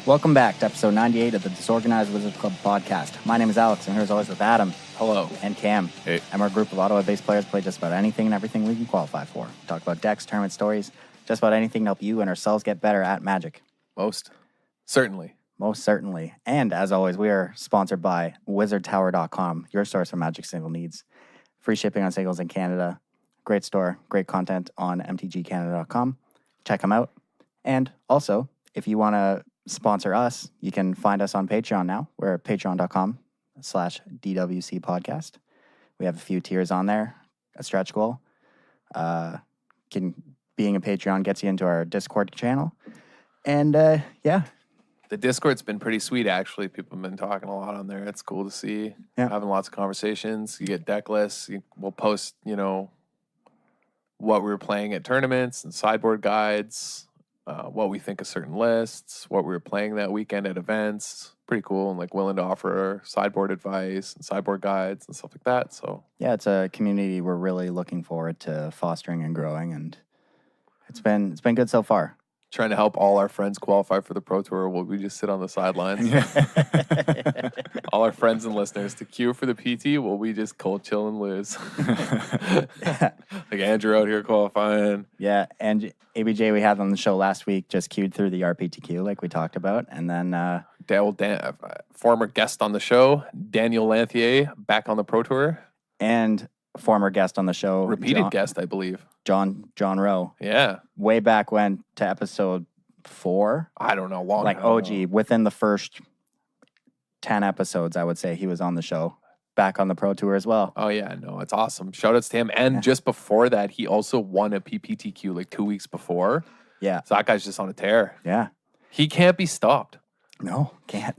Welcome back to episode 98 of the Disorganized Wizards Club podcast. My name is Alex, and here as always with Adam. Hello. And Cam. Hey. And we're a group of Ottawa-based players play just about anything and everything we can qualify for. Talk about decks, tournament stories, just about anything to help you and ourselves get better at Magic. Most certainly. And as always, we are sponsored by WizardTower.com, your source for Magic single needs. Free shipping on singles in Canada. Great store, great content on mtgcanada.com. Check them out. And also, if you want to sponsor us, you can find us on Patreon now. We're at patreon.com/DWC Podcast. We have a few tiers on there, a stretch goal. Being a Patreon gets you into our Discord channel. And yeah. The Discord's been pretty sweet, actually. People have been talking a lot on there. It's cool to see. Yeah. Having lots of conversations. You get deck lists. We'll post, what we were playing at tournaments and sideboard guides. What we think of certain lists, what we were playing that weekend at events. Pretty cool, and willing to offer sideboard advice and sideboard guides and stuff like that. So yeah, it's a community we're really looking forward to fostering and growing, and it's been good so far. trying to help all our friends qualify for the Pro Tour while we just sit on the sidelines. All our friends and listeners to queue for the PT while we just cold chill and lose. Like Andrew out here qualifying. Yeah, and ABJ we had on the show last week just queued through the RPTQ like we talked about, and then former guest on the show, Daniel Lanthier, back on the Pro Tour. And former guest on the show. Repeated guest, I believe. John Rowe. Yeah. Way back when to episode 4. I don't know. Long like OG. Within the first 10 episodes, I would say he was on the show. Back on the Pro Tour as well. Oh, yeah. No, it's awesome. Shout outs to him. And just before that, he also won a PPTQ 2 weeks before. Yeah. So that guy's just on a tear. Yeah. He can't be stopped. No, can't.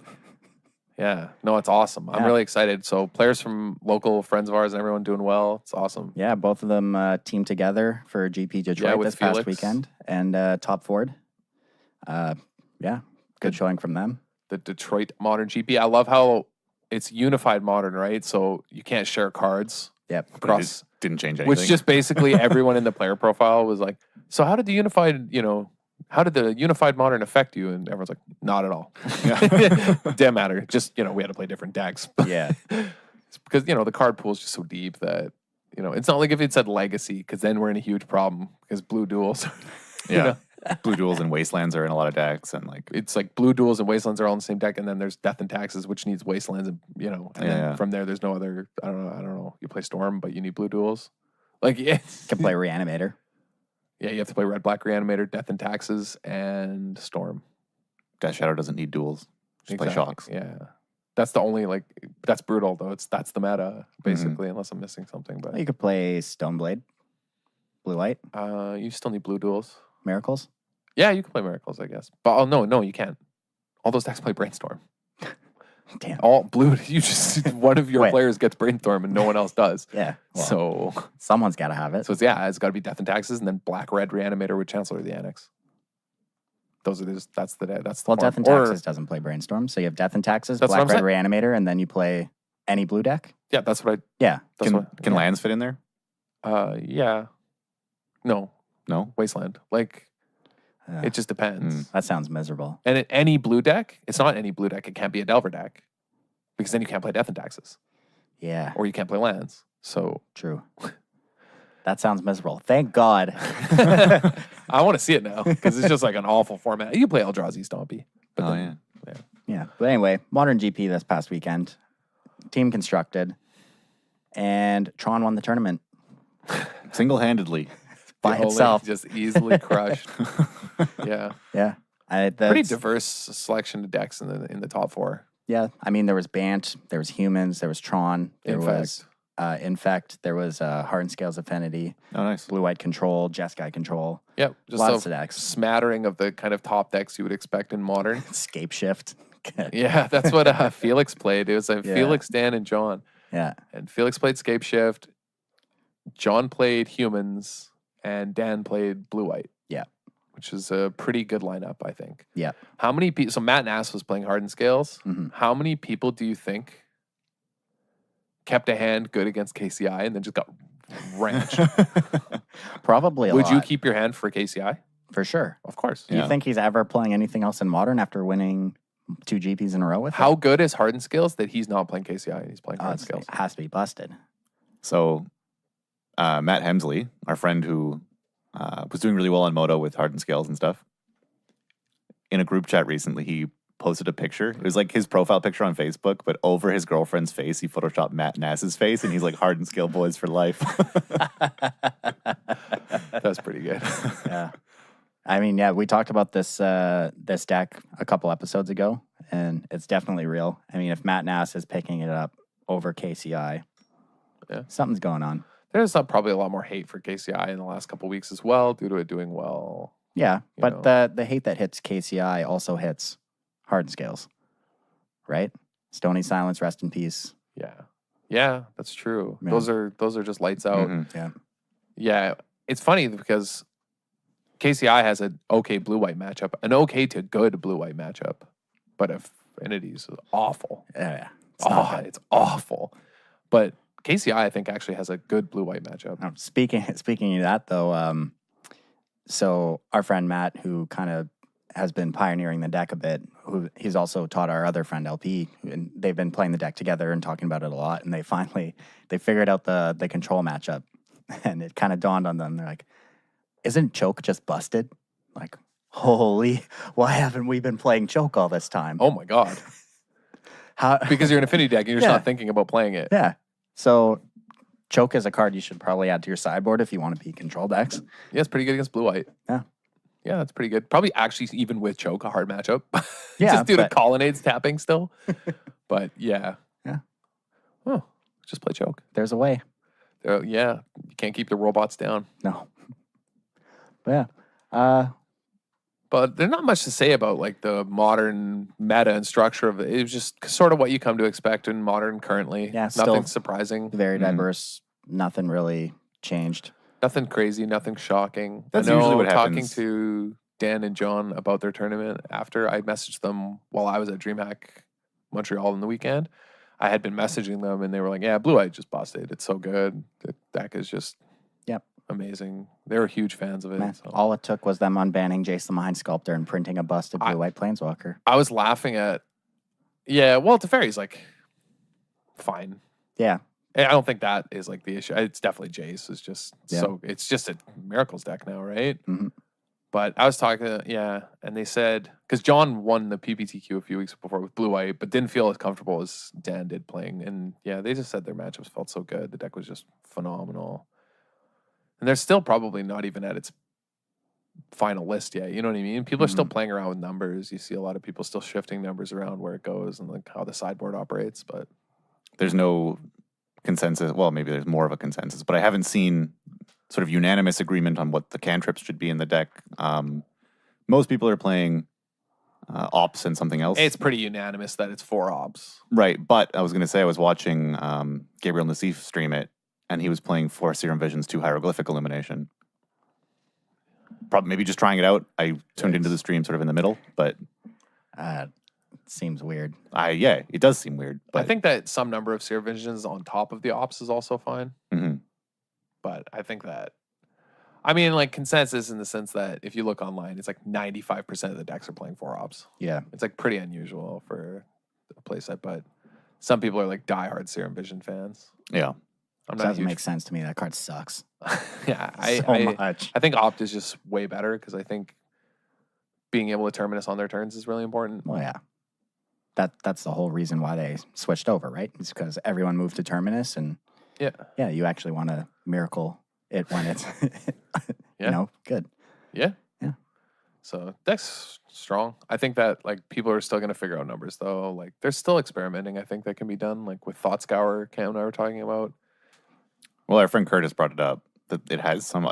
Yeah. No, it's awesome. I'm really excited. So players from local friends of ours and everyone doing well. It's awesome. Yeah, both of them teamed together for GP Detroit this past weekend. And Top Ford. Good showing from them. The Detroit Modern GP. I love how it's unified Modern, right? So you can't share cards. Yep. Across. Didn't change anything. Which just basically everyone in the player profile was like, so how did the unified, how did the unified Modern affect you? And everyone's like, not at all. Didn't matter. Just, we had to play different decks. Yeah. It's because, the card pool is just so deep that, it's not like if it said Legacy, because then we're in a huge problem because blue duels. Yeah. Blue duels and Wastelands are in a lot of decks. And it's like blue duels and Wastelands are all in the same deck. And then there's Death and Taxes, which needs Wastelands. And, then from there, there's no other, I don't know. You play Storm, but you need blue duels. Can play Reanimator. Yeah, you have to play Red-Black Reanimator, Death and Taxes, and Storm. Death Shadow doesn't need duels. Just play Shocks. Yeah. That's the only, that's brutal, though. That's the meta, basically, unless I'm missing something. But you could play Stoneblade. Blue-White. You still need blue duels. Miracles? Yeah, you can play Miracles, I guess. But, no, you can't. All those decks play Brainstorm. Damn. All blue, one of your players gets Brainstorm and no one else does. Yeah. Well, so someone's got to have it. So it's got to be Death and Taxes and then Black-Red Reanimator with Chancellor of the Annex. That's the Well, Death and Taxes doesn't play Brainstorm. So you have Death and Taxes, Black-Red Reanimator, and then you play any blue deck? Yeah, that's what I... Yeah. Can lands fit in there? Yeah. No. Wasteland. It just depends. That sounds miserable. And any blue deck, it's not any blue deck. It can't be a Delver deck. Because then you can't play Death and Taxes. Yeah. Or you can't play lands. So... True. That sounds miserable. Thank God. I want to see it now. Because it's just an awful format. You play Eldrazi Stompy. Yeah. But anyway, Modern GP this past weekend. Team constructed. And Tron won the tournament. Single-handedly. By itself. Just easily crushed. Yeah. Yeah. Pretty diverse selection of decks in the top 4. Yeah. I mean, there was Bant, there was Humans, there was Tron, there was Infect, there was Heart and Scales Affinity. Oh, nice. Blue-White Control, Jeskai Control. Yep. Just lots of decks. Smattering of the kind of top decks you would expect in Modern. Scape Shift. Yeah, that's what Felix played. It was Felix, Dan, and John. Yeah. And Felix played Scape Shift. John played Humans. And Dan played Blue-White. Yeah. Which is a pretty good lineup, I think. Yeah. How many people... So Matt Nass was playing Hardened Scales. Mm-hmm. How many people do you think kept a hand good against KCI and then just got wrenched? Probably a lot. Would you keep your hand for KCI? For sure. Of course. Do you think he's ever playing anything else in Modern after winning 2 GPs in a row with How it? good is Harden Scales that he's not playing KCI and he's playing Harden Scales? It has to be busted. So Matt Hemsley, our friend who was doing really well on Moto with Harden Scales and stuff, in a group chat recently, he posted a picture. It was like his profile picture on Facebook, but over his girlfriend's face, he photoshopped Matt Nass's face, and he's like, Harden Scale boys for life. That's pretty good. Yeah. I mean, we talked about this this deck a couple episodes ago, and it's definitely real. I mean, if Matt Nass is picking it up over KCI, something's going on. There's probably a lot more hate for KCI in the last couple weeks as well, due to it doing well. Yeah, but the hate that hits KCI also hits Harden Scales, right? Stony Silence, rest in peace. Yeah, that's true. Yeah. Those are just lights out. Mhm. Yeah, it's funny because KCI has an okay blue-white matchup, an okay to good blue-white matchup, but Affinities is awful. Yeah, it's It's awful. But KCI, I think, actually has a good blue-white matchup. Speaking of that, though, so our friend Matt, who kind of has been pioneering the deck a bit, he's also taught our other friend LP, and they've been playing the deck together and talking about it a lot, and they figured out the control matchup, and it kind of dawned on them. They're like, isn't Choke just busted? Like, holy, why haven't we been playing Choke all this time? Oh my God. How? Because you're an Affinity deck and you're just not thinking about playing it. Yeah. So Choke is a card you should probably add to your sideboard if you want to be control decks. Yeah, it's pretty good against blue-white. Yeah. Yeah, that's pretty good. Probably actually, even with Choke, a hard matchup. Yeah, just due to but- Colonnades tapping still. But yeah. Yeah. Oh, just play Choke. There's a way. Yeah, you can't keep the robots down. No. But yeah. But there's not much to say about like the modern meta and structure of it. It was just sort of what you come to expect in modern currently. Yeah, Nothing still surprising. Very Mhm. diverse. Nothing really changed. Nothing crazy, nothing shocking. That's I know usually what talking happens. to Dan and John about their tournament after I messaged them while I was at DreamHack Montreal in the weekend. I had been messaging them and they were like, yeah, Blue Eye just busted. It's so good. The deck is just amazing. They were huge fans of it. Man, So. all it took was them unbanning Jace the Mind Sculptor and printing a busted blue-white Planeswalker. I was laughing at, well, Teferi's like, fine. Yeah. I don't think that is like the issue. It's definitely Jace. It's just Yeah. it's just a Miracles deck now, right? Mhm. But I was talking and they said, because John won the PPTQ a few weeks before with Blue White, but didn't feel as comfortable as Dan did playing. And they just said their matchups felt so good. The deck was just phenomenal. And they're still probably not even at its final list yet. You know what I mean? People are still playing around with numbers. You see a lot of people still shifting numbers around where it goes and like how the sideboard operates. But There's no consensus. Well, maybe there's more of a consensus, but I haven't seen sort of unanimous agreement on what the cantrips should be in the deck. Most people are playing ops and something else. it's pretty unanimous that it's 4 ops. Right, but I was going to say I was watching Gabriel Nassif stream it, and he was playing 4 Serum Visions, 2 Hieroglyphic Illumination. Probably maybe just trying it out. I tuned into the stream sort of in the middle, but It seems weird. it does seem weird. But I think that some number of Seer Visions on top of the ops is also fine. Mhm. But I think that, I mean, like consensus in the sense that if you look online, it's like 95% of the decks are playing 4 ops. Yeah. It's like pretty unusual for a playset, but some people are like diehard Serum Vision fans. yeah, I'm It not a doesn't huge. make sense to me. That card sucks. Yeah, So much. I think opt is just way better because I think being able to terminus on their turns is really important. Well, yeah. That's the whole reason why they switched over, right? It's because everyone moved to Terminus, and Yeah. you actually want to miracle it when it's good. Yeah. Yeah. So deck's strong. I think that like people are still gonna figure out numbers though. Like there's still experimenting. I think that can be done. Like with Thought Scour, Cam and I were talking about. well, our friend Curtis brought it up that it has some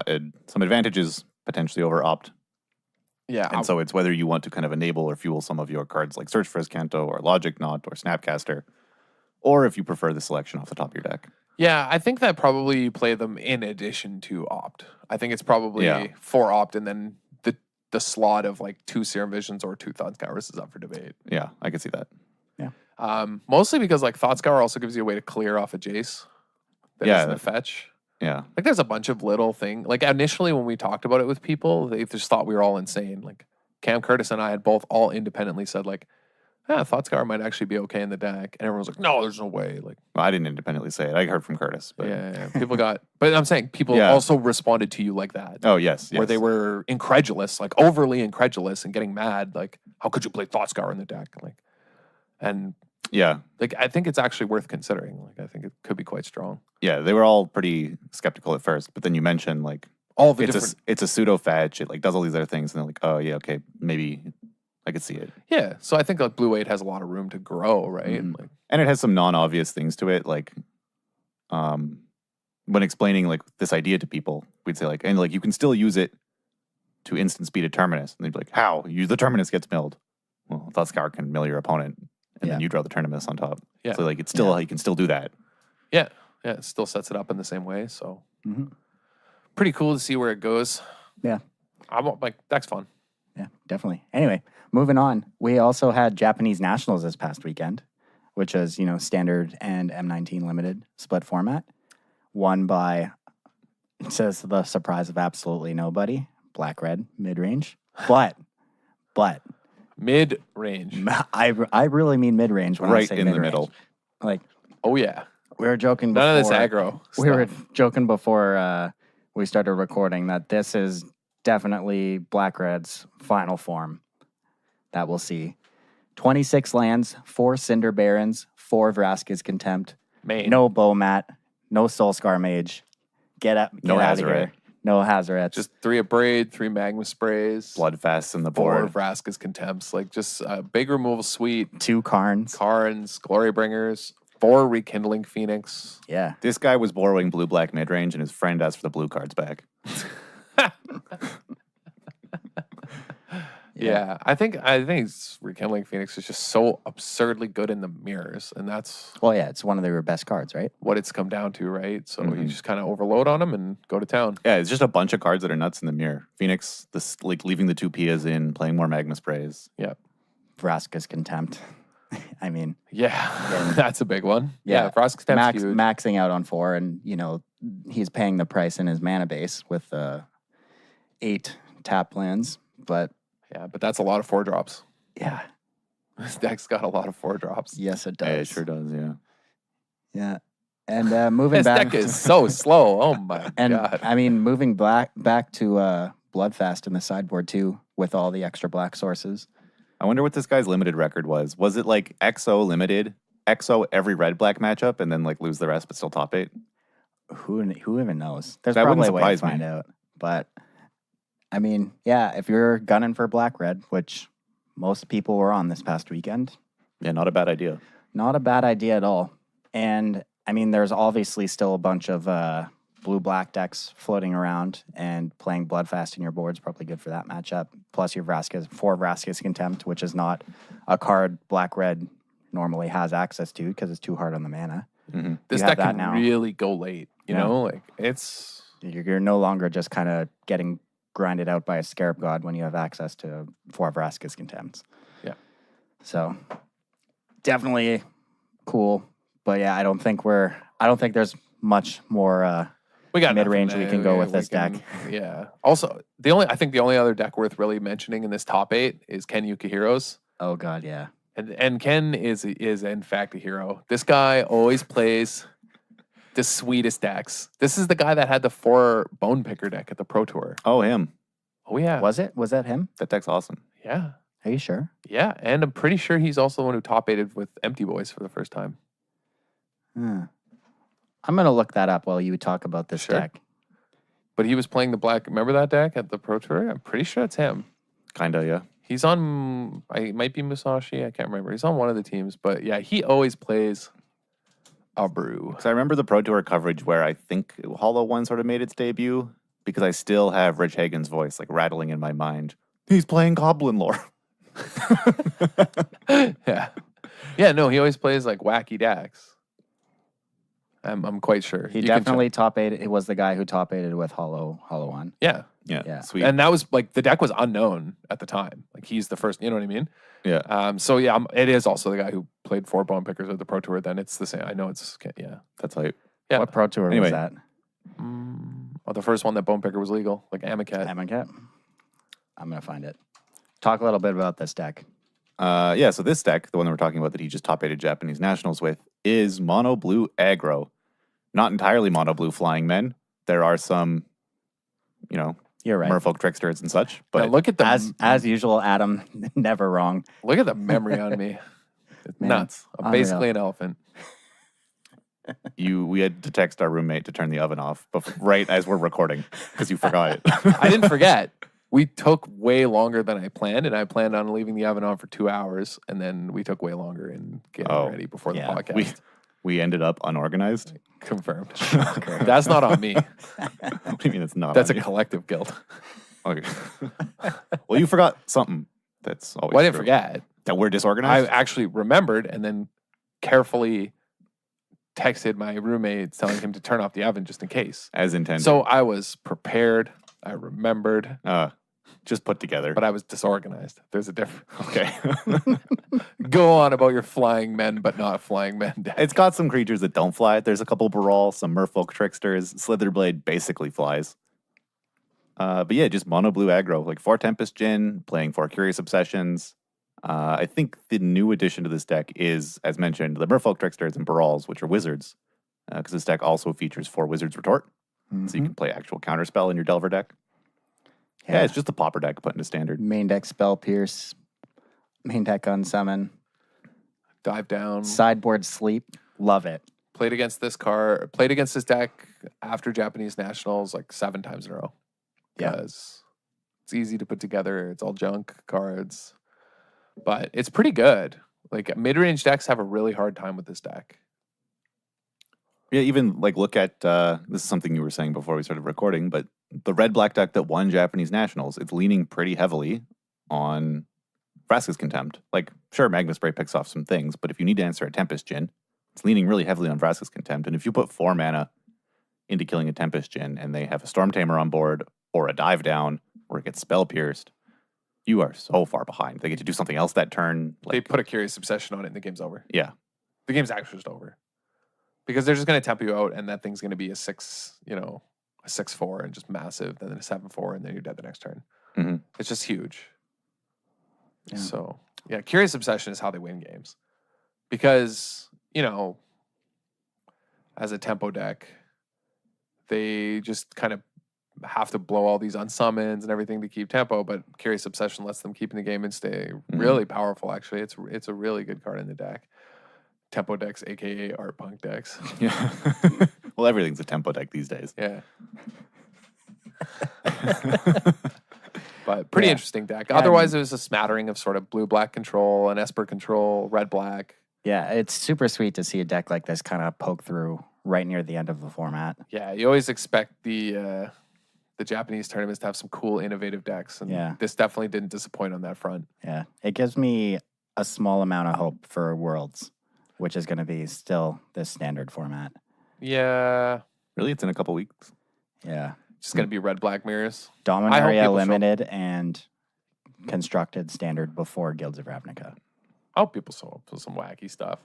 advantages potentially over opt. Yeah. And so it's whether you want to kind of enable or fuel some of your cards like Search for Escanto or Logic Knot or Snapcaster, or if you prefer the selection off the top of your deck. Yeah, I think that probably you play them in addition to opt. I think it's probably 4 opt and then the slot of like 2 Serum Visions or 2 Thought Scours is up for debate. Yeah, I could see that. Mostly because like Thought Scour also gives you a way to clear off a Jace that isn't a fetch. Yeah. Like there's a bunch of little things. Like initially when we talked about it with people, they just thought we were all insane. Like Cam Curtis and I had both all independently said like, Thoughtscour might actually be okay in the deck. And everyone was like, no, there's no way. Like, Well, I didn't independently say it. I heard from Curtis. But yeah. People but I'm saying people Yeah. also responded to you like that. Oh, yes. Where they were incredulous, like overly incredulous and getting mad. Like, how could you play Thoughtscour in the deck? Like, and Yeah. like, I think it's actually worth considering. Like, I think it could be quite strong. Yeah. They were all pretty skeptical at first. But then you mentioned, like, All the it's different. it's a pseudo fetch. It like does all these other things. And they're like, oh, yeah, okay, maybe I could see it. Yeah. So I think like Blue 8 has a lot of room to grow, right? Mhm. Like, And it has some non-obvious things to it. Like, when explaining like this idea to people, we'd say like, and like you can still use it to instant speed a Terminus. And they'd be like, how? The Terminus gets milled. Well, Thoughtscour can mill your opponent, and then you draw the Terminus on top. Yeah. So like it's still you can still do that. yeah. It still sets it up in the same way. So Mhm. pretty cool to see where it goes. Yeah. I'm like, that's fun. Yeah, definitely. Anyway, moving on. We also had Japanese Nationals this past weekend, which is, standard and M19 limited split format. Won by, it says the surprise of absolutely nobody, black-red, mid-range. But, Mid range. I really mean mid-range when I Right say in the mid-range. middle. Like, Oh, yeah. we were joking before. None of this aggro. We were stuff. joking before we started recording that this is definitely Black-Red's final form that we'll see. 26 lands, 4 Cinder Barons, 4 Vraska's Contempt, Main. no Bowmat, no Soulscar Mage. Get out No of Hazoret. here. No Hazarets. Just 3 Abrade, 3 Magma Sprays, Bloodfests in the 4 board. Vraska's Contempts. Like just a big removal suite. 2 Karns. Karns, Glorybringers, 4 Rekindling Phoenix. Yeah. This guy was borrowing blue-black mid-range, and his friend asked for the blue cards back. Yeah, I think Rekindling Phoenix is just so absurdly good in the mirrors, and that's Well, yeah, it's one of their best cards, right? what it's come down to, right? So you Mhm. just kind of overload on them and go to town. Yeah, it's just a bunch of cards that are nuts in the mirror. Phoenix, this like leaving the 2 Pias in, playing more Magma Sprays. Yeah, Vraska's Contempt. I mean, yeah, that's a big one. Yeah. Yeah, Frost Contempt's huge. maxing out on 4, and, he's paying the price in his mana base with 8 tap lands. But, Yeah, but that's a lot of 4 drops. yeah, This deck's got a lot of 4 drops. yes, it does. Yeah, it sure does, yeah. Yeah. And moving This back. deck is so slow. Oh my And god. I mean, moving back to Bloodfast in the sideboard too, with all the extra black sources. I wonder what this guy's limited record was. Was it like XO limited, XO every red-black matchup, and then like lose the rest but still top 8? Who even knows? There's That probably wouldn't a way to surprise find me. out. But I mean, yeah, if you're gunning for black red, which most people were on this past weekend, Yeah, not a bad idea. not a bad idea at all. And I mean, there's obviously still a bunch of blue-black decks floating around, and playing Bloodfast in your board is probably good for that matchup. Plus your 4 Vraska's Contempt, which is not a card black-red normally has access to because it's too hard on the mana. Mm-hmm. This you have deck that can now. really go late. You Yeah. know, like it's You're no longer just kind of getting grinded out by a Scarab God when you have access to 4 Vraska's Contempts. Yeah. So definitely cool. But yeah, I don't think there's much more we got mid-range nothing we there. can go with We this deck. Yeah. Also, the only other deck worth really mentioning in this top 8 is Ken Yukihiro's. Oh god, yeah. And Ken is in fact a hero. This guy always plays the sweetest decks. This is the guy that had the 4 Bone Picker deck at the Pro Tour. Oh, him. Oh yeah. Was that him? That deck's awesome. Yeah. Are you sure? Yeah. And I'm pretty sure he's also the one who top 8'd with Empty Boys for the first time. I'm gonna look that up while you talk about this Sure. deck. But he was playing the black. Remember that deck at the Pro Tour? I'm pretty sure it's him. Kinda, yeah. He's on. I might be Musashi. I can't remember. He's on one of the teams. But yeah, he always plays a brew. So I remember the Pro Tour coverage where I think Hollow One sort of made its debut, because I still have Rich Hagen's voice like rattling in my mind. He's playing Goblin Lore. Yeah. Yeah. No, he always plays like wacky decks. I'm quite sure. He You can check. definitely top 8. It was the guy who top 8'd with Hollow One. Yeah. Yeah. Sweet. And that was like the deck was unknown at the time. Like he's the first. You know what I mean? yeah, So yeah, it is also the guy who played 4 Bone Pickers at the Pro Tour. Then it's the same. I know it's yeah. that's hype. Yeah. What Pro Tour Anyway. was that? The first one that Bone Picker was legal, like Amonkhet. Amonkhet. I'm going to find it. Talk a little bit about this deck. Yeah, so this deck, the one that we're talking about that he just top-8'd Japanese nationals with, is mono blue aggro. Not entirely mono blue flying men. There are some, You're right. merfolk tricksters and such. But But look at the As usual, Adam, never wrong. look at the memory on me. It's Man, nuts. I'm unreal. basically an elephant. we had to text our roommate to turn the oven off right as we're recording because you forgot it. I didn't forget. We took way longer than I planned, and I planned on leaving the oven on for 2 hours, and then we took way longer in getting ready before the podcast. We ended up unorganized. Confirmed. That's not on me. What do you mean it's not? That's on a you? collective guilt. Okay. Well, you forgot something. That's always Well, I didn't true. forget. That we're I disorganized. actually remembered and then carefully texted my roommate telling him to turn off the oven just in case. As intended. So I was prepared. I remembered, just put together. but I was disorganized. There's a difference. Okay. Go on about your flying men, but not flying men. It's got some creatures that don't fly. There's a couple Baral, some merfolk tricksters. Slitherblade basically flies. But yeah, just mono blue aggro, like 4 Tempest Djinn, playing 4 Curious Obsessions. I think the new addition to this deck is, as mentioned, the merfolk tricksters and Barals, which are wizards. Because this deck also features 4 Wizards Retort. So you can play actual counterspell in your Delver deck. Yeah, it's just a popper deck put into standard. Main deck Spell Pierce. Main deck Unsummon. Dive down. Sideboard Sleep. Love it. Played against this deck after Japanese Nationals like 7 times in a row. Yeah. Because it's easy to put together. It's all junk cards. But it's pretty good. Like mid-range decks have a really hard time with this deck. Yeah, even like look at this is something you were saying before we started recording, but the red-black deck that won Japanese Nationals, it's leaning pretty heavily on Vraska's Contempt. Like, sure, Magma Spray picks off some things, but if you need to answer a Tempest Djinn, it's leaning really heavily on Vraska's Contempt. And if you put 4 mana into killing a Tempest Djinn and they have a Storm Tamer on board or a Dive Down or it gets Spell Pierced, you are so far behind. They get to do something else that turn. They put a Curious Obsession on it and the game's over. Yeah. The game's actually just over. Because they're just going to tempo you out and that thing's going to be a 6/4 and just massive, then a 7/4 and then you're dead the next turn. Mm-hmm. It's just huge. Yeah. So, yeah, Curious Obsession is how they win games. Because, as a tempo deck, they just kind of have to blow all these unsummons and everything to keep tempo, but Curious Obsession lets them keep in the game and stay really powerful, actually. It's a really good card in the deck. Tempo decks, aka art punk decks. Yeah. Well, everything's a tempo deck these days. Yeah. But pretty interesting deck. Otherwise, it was a smattering of sort of blue-black control and Esper control, red-black. Yeah, it's super sweet to see a deck like this kind of poke through right near the end of the format. Yeah, you always expect the Japanese tournaments to have some cool, innovative decks, and this definitely didn't disappoint on that front. Yeah, it gives me a small amount of hope for Worlds, which is going to be still this standard format. Yeah. Really? It's in a couple weeks? Yeah. Just going to be red-black mirrors. Dominaria Limited and Constructed Standard before Guilds of Ravnica. I hope people saw some wacky stuff.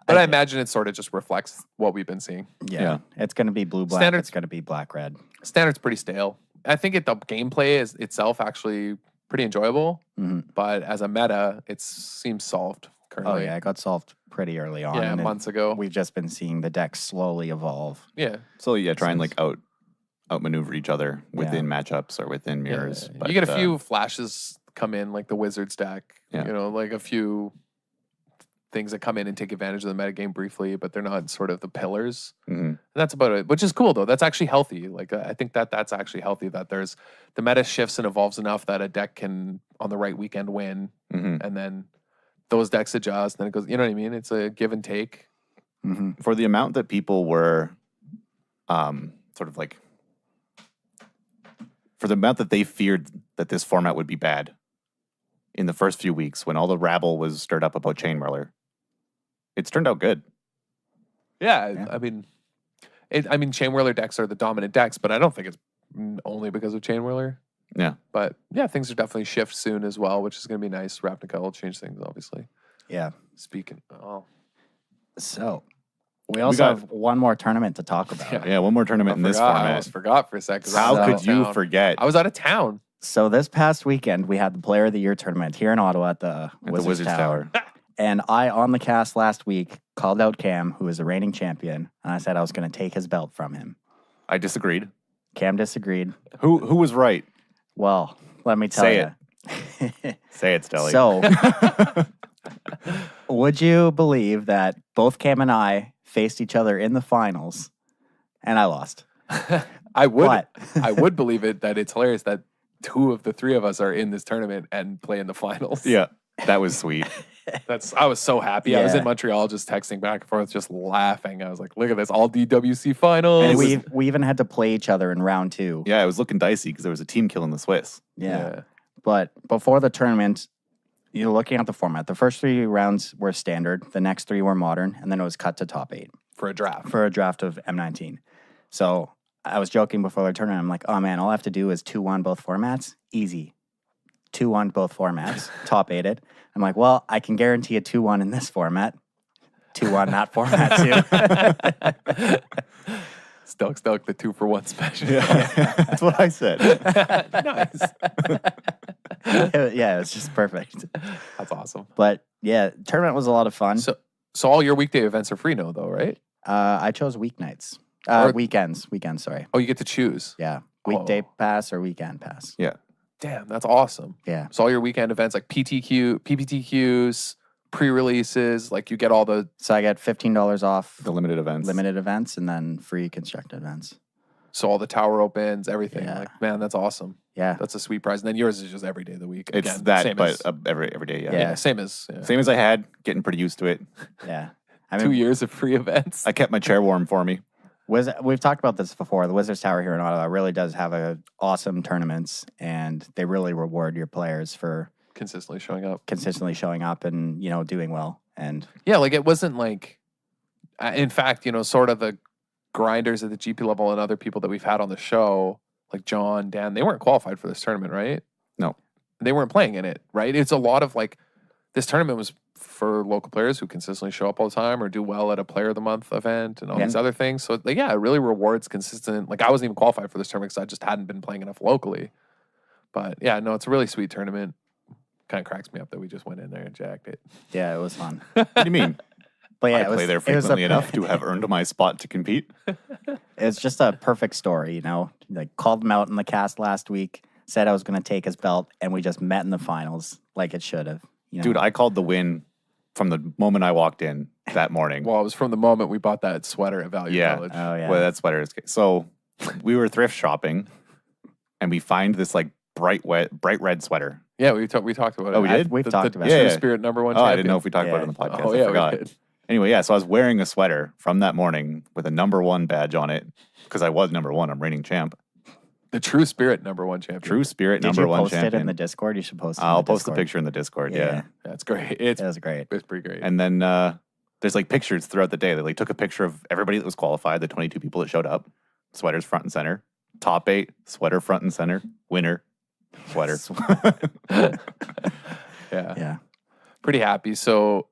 But I imagine it sort of just reflects what we've been seeing. Yeah. It's going to be blue-black. Standard's It's going to be black-red. Standard's pretty stale. I think the gameplay is itself actually pretty enjoyable, but as a meta, it seems solved currently. Oh, yeah. It got solved pretty early on. Yeah, and months ago. We've just been seeing the deck slowly evolve. Yeah. So, yeah, try and like outmaneuver each other within matchups or within mirrors. Yeah. But, you get a few flashes come in, like the Wizards deck. Yeah. Like a few things that come in and take advantage of the metagame briefly, but they're not sort of the pillars. And that's about it, which is cool, though. That's actually healthy. Like, I think that's actually healthy, that there's the meta shifts and evolves enough that a deck can, on the right weekend, win. And then those decks adjust, and then it goes, you know what I mean? It's a give and take. For the amount that people were sort of like, for the amount that they feared that this format would be bad in the first few weeks when all the rabble was stirred up about Chainwhirler, it's turned out good. Yeah. I mean, Chainwhirler decks are the dominant decks, but I don't think it's only because of Chainwhirler. Yeah. But yeah, things are definitely shift soon as well, which is going to be nice. Ravnica will change things, obviously. Yeah. Speaking. Oh. So, We also have one more tournament to talk about. Yeah, one more tournament in this I format. almost forgot for a second. How could you forget? I was out of town. So this past weekend, we had the Player of the Year tournament here in Ottawa at the Wizards Tower. And I, on the cast last week, called out Cam, who is the reigning champion, and I said I was going to take his belt from him. I disagreed. Cam disagreed. Who was right? Well, let me tell you. Say it, Stelly. So, would you believe that both Cam and I faced each other in the finals, and I lost? I would. What? I would believe it. That it's hilarious that 2 of the 3 of us are in this tournament and play in the finals. Yeah, that was sweet. I was so happy. Yeah. I was in Montreal just texting back and forth, just laughing. I was like, look at this, all DWC finals. And we even had to play each other in round 2. Yeah, it was looking dicey because there was a team killing the Swiss. Yeah. But before the tournament, you're looking at the format. The first 3 rounds were standard. The next 3 were modern. And then it was cut to top 8. For a draft. For a draft of M19. So I was joking before the tournament. I'm like, oh man, all I have to do is 2-1 both formats. Easy. 2-1 both formats. Top 8'd. I'm like, well, I can guarantee a 2-1 in this format. 2-1 that format too. Stuck the 2-for-1 special. Yeah. That's what I said. Nice. Yeah, it's just perfect. That's awesome. But yeah, tournament was a lot of fun. So all your weekday events are free now, though, right? I chose weeknights. Weekends, sorry. Oh, you get to choose. Yeah. Weekday pass or weekend pass. Yeah. Damn, that's awesome. Yeah. So all your weekend events like PPTQs, pre-releases, like you get all the... So I get $15 off The limited events. and then free constructed events. So all the tower opens, everything. Yeah. Like, man, that's awesome. Yeah. That's a sweet prize. And then yours is just every day of the week. It's Again, that, same but as, every day, yeah. Yeah. same as Same as I had, getting pretty used to it. Yeah. 2 years of free events. I kept my chair warm for me. We've talked about this before. The Wizards Tower here in Ottawa really does have awesome tournaments, and they really reward your players for consistently showing up and, doing well. And yeah, like it wasn't like, in fact, sort of the grinders at the GP level and other people that we've had on the show, like John, Dan, they weren't qualified for this tournament, right? No. They weren't playing in it, right? It's a lot of like, this tournament was for local players who consistently show up all the time or do well at a Player of the Month event and all these other things. So, like, yeah, it really rewards consistent. Like, I wasn't even qualified for this tournament because I just hadn't been playing enough locally. But, yeah, no, it's a really sweet tournament. Kind of cracks me up that we just went in there and jacked it. yeah, it was fun. What do you mean? But yeah, I play there frequently enough to have earned my spot to compete. It's just a perfect story, Like, called him out in the cast last week, said I was going to take his belt, and we just met in the finals like it should have. Dude, I called the win from the moment I walked in that morning. Well, it was from the moment we bought that sweater at Value Village. Oh, yeah. Well, that sweater is... So, we were thrift shopping, and we find this, like, bright red sweater. Yeah, we talked about it. Oh, we did? We've talked about the it. True Yeah. Spirit #1 champion. Oh, I didn't know if we talked about it on the podcast. Oh, yeah, I forgot. we did. Anyway, yeah, so I was wearing a sweater from that morning with a #1 badge on it because I was #1. I'm reigning champ. The True Spirit #1 champion. True Spirit Did #1 you post champion. it in the Discord? You should post it in I'll the post the Discord. picture in the Discord, yeah. That's great. It was great. It's pretty great. And then there's like pictures throughout the day. They like took a picture of everybody that was qualified, the 22 people that showed up. Sweaters front and center. Top 8, sweater front and center. Winner, sweater. Yeah. Pretty happy. So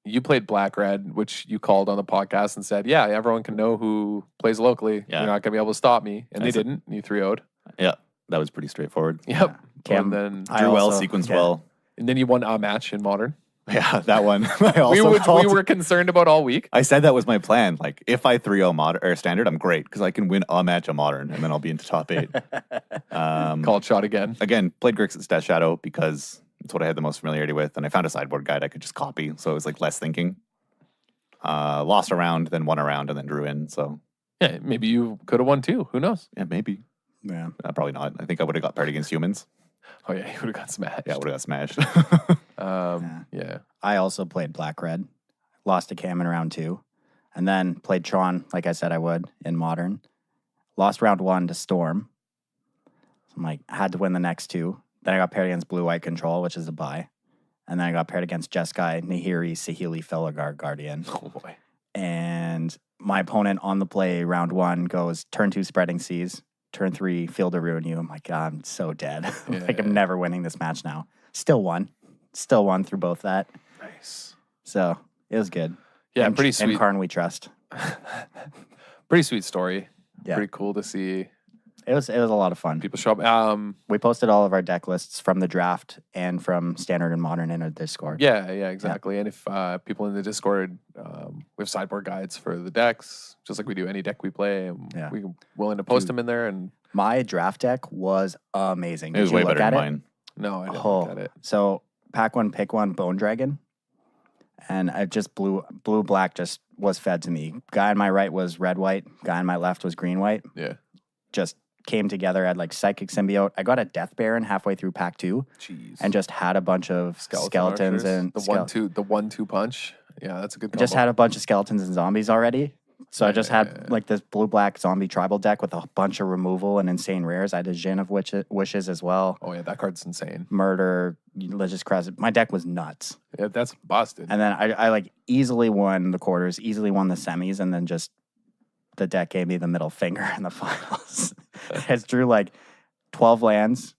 you played Black Red, which you called on the podcast and said, yeah, everyone can know who plays locally. Yeah. You're not going to be able to stop me. And I they said- didn't. You 3-0'd. Yeah, that was pretty straightforward. Yep. Cam- And Drew well, also- sequenced yeah. well. then you won a match in Modern. Yeah, that one. I also We called- were concerned about all week. I said that was my plan. Like, if I 3-0 modern or standard, I'm great because I can win a match of modern and then I'll be into top 8. Called shot again. Again, played Grixis Death Shadow because it's what I had the most familiarity with, and I found a sideboard guide I could just copy, so it was like less thinking. Lost a round, then won a round, and then drew in. So Yeah, maybe you could have won too. Who knows? yeah, maybe. Yeah. Probably not. I think I would have got paired against humans. Oh, yeah, you would have got smashed. Yeah, I would have got smashed. Yeah. I also played Black Red. Lost to Cam in round 2. And then played Tron, like I said I would, in Modern. Lost round 1 to Storm. So I'm like, I had to win the next 2. Then I got paired against Blue White Control, which is a bye. And then I got paired against Jeskai, Nahiri, Sahili, Felgar, Guardian. Oh, boy. And my opponent on the play, round 1, goes turn 2 Spreading Seas, turn 3 Field to Ruin You. I'm like, God, I'm so dead. Like, I'm never winning this match now. Still won through both that. Nice. So it was good. Yeah, and, pretty sweet. And Karn we trust. Pretty sweet story. Yeah. Pretty cool to see It was a lot of fun. people show up. We posted all of our deck lists from the draft and from standard and modern in our Discord. Yeah, exactly. And if people in the Discord, we have sideboard guides for the decks, just like we do any deck we play. And Yeah. we're willing to post them in there. And My draft deck was amazing. It was Did you way look better at than it? mine. no, I didn't Oh, look at it. so pack one, pick one, Bone Dragon. And I just blue black just was fed to me. Guy on my right was red white. Guy on my left was green white. Yeah. Just came together at like Psychic Symbiote. I got a Death Baron halfway through pack 2 Jeez. and just had a bunch of skeletons archers. and the 1-2 punch. Yeah, that's a good combo. just had a bunch of skeletons and zombies already. So I just had Yeah. like this blue black zombie tribal deck with a bunch of removal and insane rares. I had a Djinn of Wishes as well. Oh yeah, that card's insane. Murder, Legis Crest. My deck was nuts. Yeah, that's busted. And then I like easily won the quarters, easily won the semis, and then just the deck gave me the middle finger in the finals. I drew like 12 lands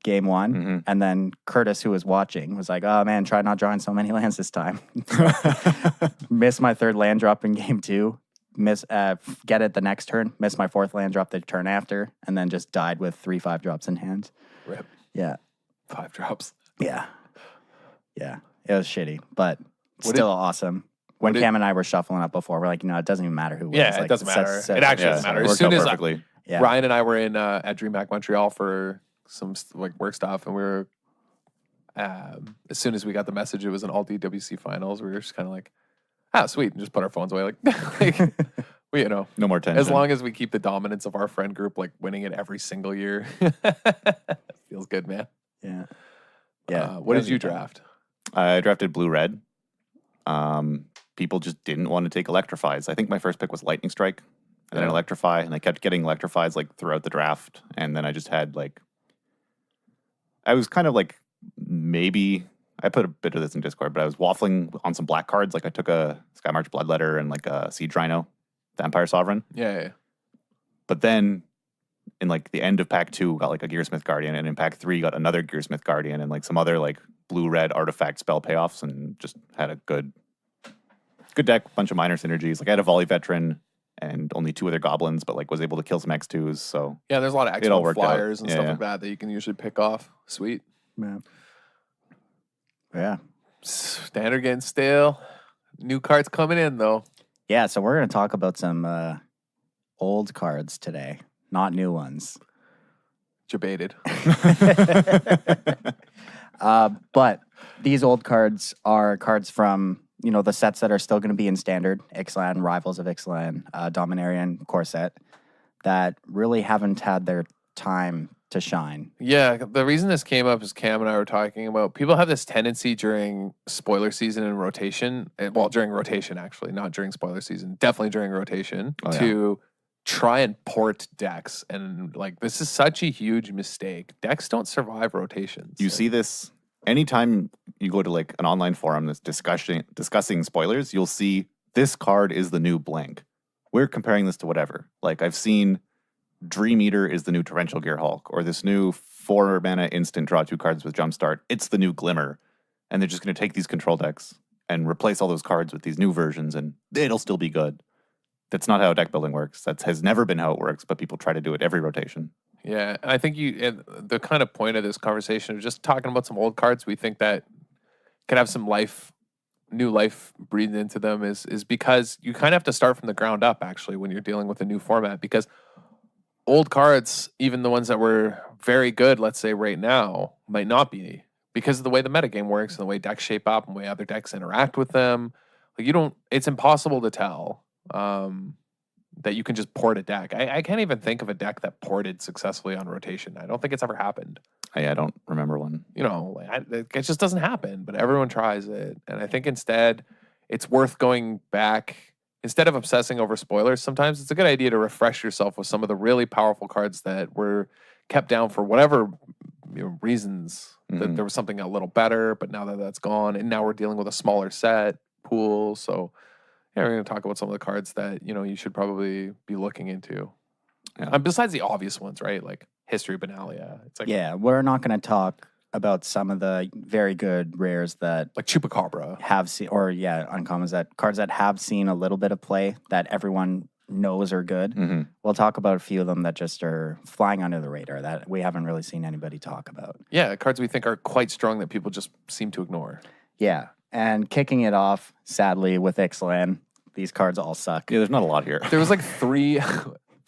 game one. Mm-hmm. And then Curtis, who was watching, was like, oh man, try not drawing so many lands this time. Missed my third land drop in game 2. Get it the next turn. Missed my fourth land drop the turn after. And then just died with 3 5-drops in hand. Rip. Yeah. 5 drops. Yeah. Yeah. It was shitty, but What still awesome. When what did- Cam and I were shuffling up before, we're like, it doesn't even matter who wins. Yeah, Like, it doesn't matter. sets- It actually Yeah, doesn't matter. it As worked soon out as perfectly. Yeah. Ryan and I were in at DreamHack Montreal for some like work stuff, and we were as soon as we got the message it was an all DWC finals, we were just kind of like, sweet, and just put our phones away. Like, we, No more tension. as long as we keep the dominance of our friend group, like winning it every single year, feels good, man. Yeah. Yeah. What did you draft? I drafted blue-red. People just didn't want to take Electrifies. I think my first pick was Lightning Strike and then Yeah. Electrify, and I kept getting Electrifies like throughout the draft. And then I just had like, I was kind of like, maybe, I put a bit of this in Discord, but I was waffling on some black cards. Like I took a Skymarch Bloodletter and like a Siege Rhino, Vampire Sovereign. Yeah. But then in like the end of pack 2, got like a Gearsmith Guardian, and in pack 3 got another Gearsmith Guardian and like some other like blue-red artifact spell payoffs, and just had a good deck, bunch of minor synergies. Like I had a Volley Veteran and only 2 other goblins, but like was able to kill some X2s. So Yeah, there's a lot of It all X1 worked out. flyers and Yeah, stuff yeah. like that you can usually pick off. Sweet. Yeah. Yeah. Standard getting stale. New cards coming in though. Yeah. So we're going to talk about some old cards today, not new ones. Debated. But these old cards are cards from, the sets that are still going to be in standard, Ixalan, Rivals of Ixalan, Dominarian, Core Set, that really haven't had their time to shine. Yeah, the reason this came up is Cam and I were talking about people have this tendency during spoiler season and rotation, well, during rotation actually, not during spoiler season, definitely during rotation, Oh, yeah. to try and port decks. And like, this is such a huge mistake. Decks don't survive rotations. you Like, see this anytime you go to like an online forum that's discussing spoilers, you'll see this card is the new blank. We're comparing this to whatever. Like I've seen Dream Eater is the new Torrential Gear Hulk, or this new 4 mana instant draw 2 cards with Jumpstart. It's the new Glimmer. And they're just going to take these control decks and replace all those cards with these new versions, and it'll still be good. That's not how deck building works. That has never been how it works, but people try to do it every rotation. Yeah, I think and the kind of point of this conversation is just talking about some old cards we think that could have some new life breathed into them is because you kind of have to start from the ground up actually when you're dealing with a new format, because old cards, even the ones that were very good, let's say right now, might not be, because of the way the metagame works and the way decks shape up and the way other decks interact with them. Like it's impossible to tell that you can just port a deck. I can't even think of a deck that ported successfully on rotation. I don't think it's ever happened. I don't remember one. It just doesn't happen, but everyone tries it. And I think instead it's worth going back. Instead of obsessing over spoilers, sometimes it's a good idea to refresh yourself with some of the really powerful cards that were kept down for whatever reasons. That Mhm. there was something a little better, but now that that's gone, and now we're dealing with a smaller set pool. So yeah, we're going to talk about some of the cards that you should probably be looking into. Yeah. Besides the obvious ones, right? Like History of Benalia. It's like Yeah, we're not going to talk about some of the very good rares that Like Chupacabra. have seen, or uncommons, that cards that have seen a little bit of play that everyone knows are good. Mm-hmm. We'll talk about a few of them that just are flying under the radar that we haven't really seen anybody talk about. Yeah, cards we think are quite strong that people just seem to ignore. Yeah. And kicking it off, sadly, with Ixalan, these cards all suck. Yeah, there's not a lot here. There was like three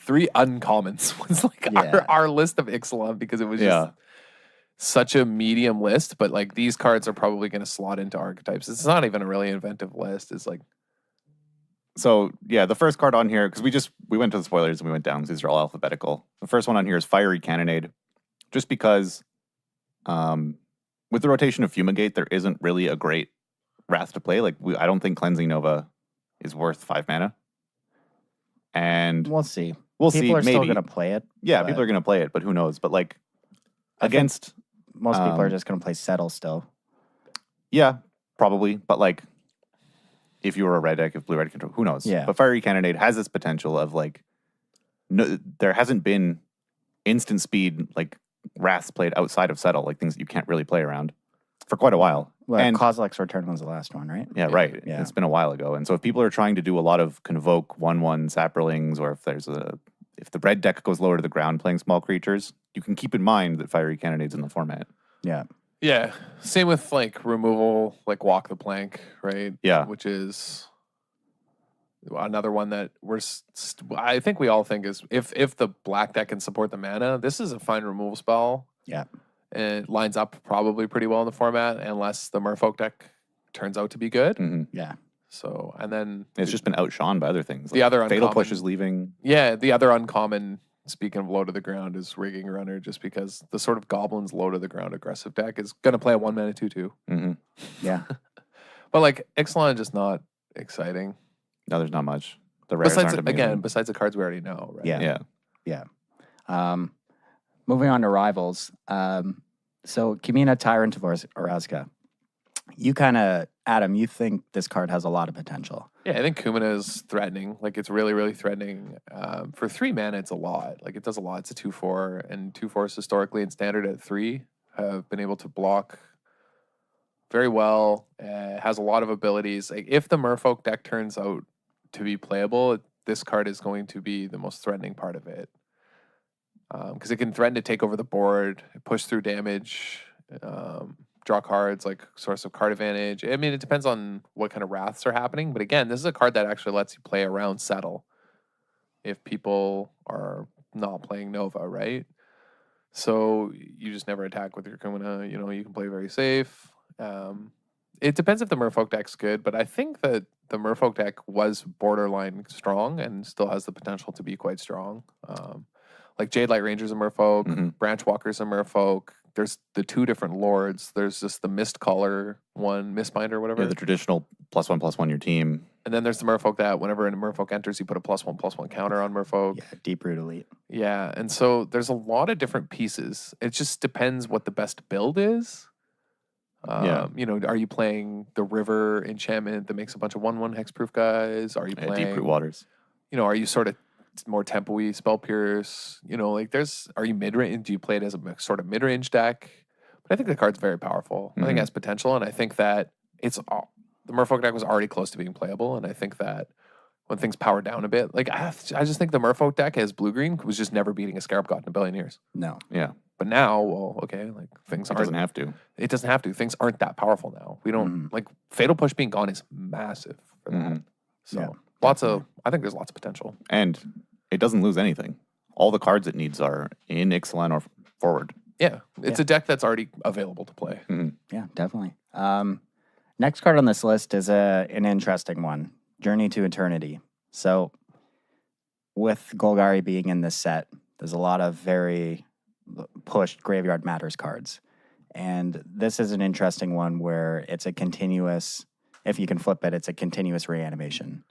uncommons was like Yeah. our list of Ixalan because it was just Yeah. such a medium list. But like these cards are probably going to slot into archetypes. It's not even a really inventive list. It's like, So yeah, the first card on here, because we went to the spoilers and we went down because these are all alphabetical. The first one on here is Fiery Cannonade, just because with the rotation of Fumigate, there isn't really a great Wrath to play. Like I don't think Cleansing Nova is worth 5 mana. And We'll see. we'll see. People are still Maybe. going to play it. Yeah, but people are going to play it, but who knows? But like I think against, most people are um, just going to play Settle still. yeah, probably. But like if you were a red deck, if blue red control, who knows? Yeah. But Fiery Cannonade has this potential of like, no, there hasn't been instant speed like Wraths played outside of Settle, like things that you can't really play around for quite a while. Well, and Kozilek's Return was the last one, right? yeah, right. Yeah. It's been a while ago. And so if people are trying to do a lot of Convoke 1/1 Saprolings, or if the red deck goes lower to the ground playing small creatures, you can keep in mind that Fiery Cannonade's in the format. Yeah. yeah. Same with like removal, like Walk the Plank, right? Yeah. Which is another one that I think we all think is if the black deck can support the mana, this is a fine removal spell. Yeah. And it lines up probably pretty well in the format, unless the Merfolk deck turns out to be good. Mhm. Yeah. So, and then It's just been outshone by other things. The other Fatal uncommon- Push is leaving. yeah, the other uncommon, speaking of low to the ground, is Rigging Runner, just because the sort of Goblins low to the ground aggressive deck is going to play a 1 mana 2/2. Mm-hmm. Yeah. But like Ixalan, just not exciting. No, there's not much. The rares Besides, aren't amazing. besides the cards we already know, right? Yeah. Yeah. Moving on to rivals. So Kimina, Tyrant of Orazka. You kind of, Adam, you think this card has a lot of potential. Yeah, I think Kumina is threatening. Like, it's really, really threatening. For 3 mana, it's a lot. Like, it does a lot. It's a 2/4, and 2/4s historically in standard at 3 have been able to block very well. Has a lot of abilities. Like, if the Merfolk deck turns out to be playable, this card is going to be the most threatening part of it. Because it can threaten to take over the board, push through damage, draw cards, like source of card advantage. I mean, it depends on what kind of wraths are happening. But again, this is a card that actually lets you play around Settle if people are not playing Nova, right? So you just never attack with your Kumina. You know, you can play very safe. It depends if the Merfolk deck's good, but I think that the Merfolk deck was borderline strong and still has the potential to be quite strong. Like Jade Light Ranger's a Merfolk, Mhm. Branch Walker's a Merfolk. There's the 2 different lords. There's just the Mist Caller one, Mistbinder, whatever. Yeah, the traditional +1/+1 your team. And then there's the Merfolk that whenever a Merfolk enters, you put a +1/+1 counter on Merfolk. Yeah, Deep Root Elite. Yeah, and so there's a lot of different pieces. It just depends what the best build is. Yeah. You know, are you playing the River enchantment that makes a bunch of 1/1 hexproof guys? Are you playing Deep Root Waters. You know, are you sort of more tempo-y, Spell Pierce? You know, like are you mid-range? Do you play it as a sort of mid-range deck? But I think the card's very powerful. I think it has potential, and I think that the Merfolk deck was already close to being playable, and I think that when things power down a bit, like I just think the Merfolk deck as blue-green was just never beating a Scarab God in a billion years. No. Yeah. But now, well, okay, like things It aren't. doesn't have to. It doesn't have to. Things aren't that powerful now. We don't like Fatal Push being gone is massive for that. So Yeah, I think there's lots of potential. And it doesn't lose anything. All the cards it needs are in Ixalan or forward. Yeah, it's a deck that's already available to play. Yeah, definitely. Next card on this list is an interesting one, Journey to Eternity. So with Golgari being in this set, there's a lot of very pushed Graveyard Matters cards. And this is an interesting one where it's a continuous, if you can flip it, it's a continuous reanimation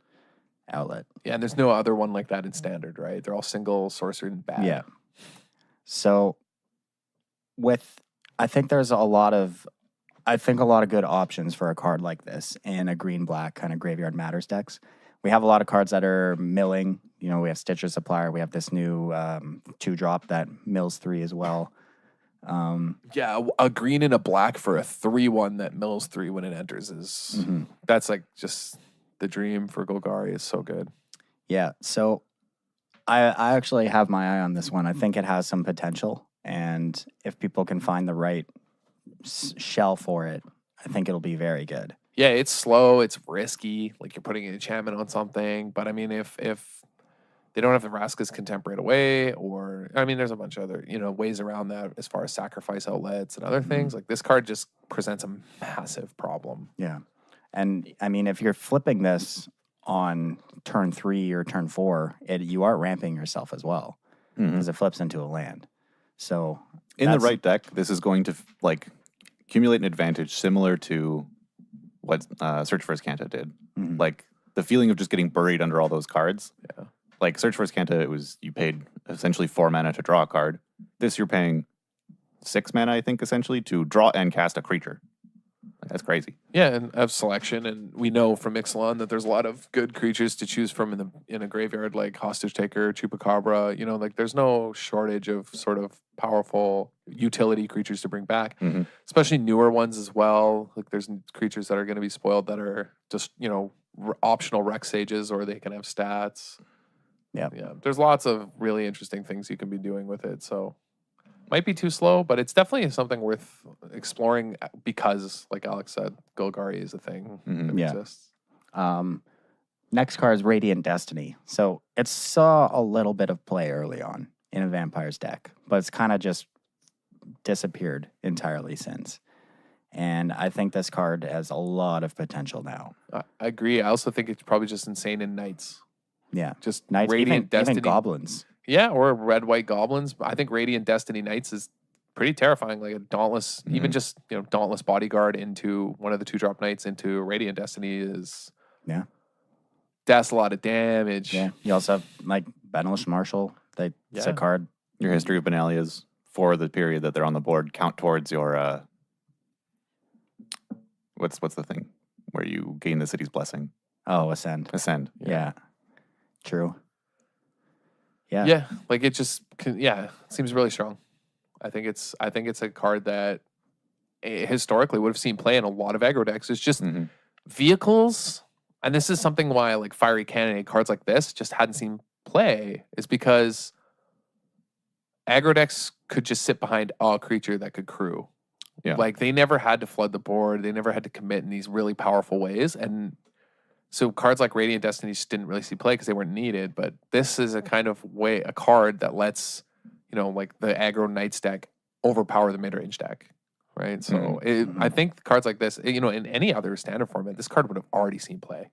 outlet. Yeah, and there's no other one like that in standard, right? They're all single, sorcery, and bad. Yeah. So I think there's a lot of good options for a card like this in a green-black kind of Graveyard Matters decks. We have a lot of cards that are milling. You know, we have Stitcher Supplier. We have this new 2-drop that mills 3 as well. Yeah, a green and a black for a 3/1 that mills 3 when it enters is that's like just the dream for Golgari. Is so good. Yeah, so I actually have my eye on this one. I think it has some potential, and if people can find the right shell for it, I think it'll be very good. Yeah, it's slow, it's risky, like you're putting an enchantment on something. But I mean, if they don't have the Vraska's Contempt right away, or I mean, there's a bunch of other ways around that as far as sacrifice outlets and other things. Like this card just presents a massive problem. Yeah, and I mean, if you're flipping this on turn 3 or turn 4, you are ramping yourself as well because it flips into a land. So in the right deck, this is going to accumulate an advantage similar to what Search for Azcanta did. Like the feeling of just getting buried under all those cards. Yeah. Like Search for Azcanta, you paid essentially 4 mana to draw a card. This you're paying 6 mana, I think, essentially to draw and cast a creature. Like, that's crazy. Yeah, and of selection, and we know from Ixalan that there's a lot of good creatures to choose from in a graveyard, like Hostage Taker, Chupacabra. Like there's no shortage of sort of powerful utility creatures to bring back, especially newer ones as well. Like there's creatures that are going to be spoiled that are just optional Rex Sages, or they can have stats. Yeah. There's lots of really interesting things you can be doing with it. So might be too slow, but it's definitely something worth exploring because, like Alex said, Golgari is a thing that exists. Next card is Radiant Destiny. So it saw a little bit of play early on in a Vampire's deck, but it's kind of just disappeared entirely since. And I think this card has a lot of potential now. I agree. I also think it's probably just insane in Knights. Yeah. Just Knights, Radiant Destiny. Even Goblins. Yeah, or red-white goblins. I think Radiant Destiny Knights is pretty terrifying. Like a Dauntless, even just Dauntless Bodyguard into one of the 2-drop Knights into Radiant Destiny is that's a lot of damage. Yeah, you also have like Benalish Marshal. That's a card. Your History of Benalias for the period that they're on the board count towards your what's the thing where you gain the city's blessing? Oh, Ascend. Yeah. True. Yeah, like it just seems really strong. I think it's a card that historically would have seen play in a lot of aggro decks. It's just vehicles, and this is something why like Fiery Cannonade cards like this just hadn't seen play, is because aggro decks could just sit behind a creature that could crew. Yeah. Like they never had to flood the board, they never had to commit in these really powerful ways, and so cards like Radiant Destiny just didn't really see play because they weren't needed. But this is a kind of a card that lets, like the aggro Knights deck overpower the mid-range deck, right? So I think cards like this, in any other standard format, this card would have already seen play,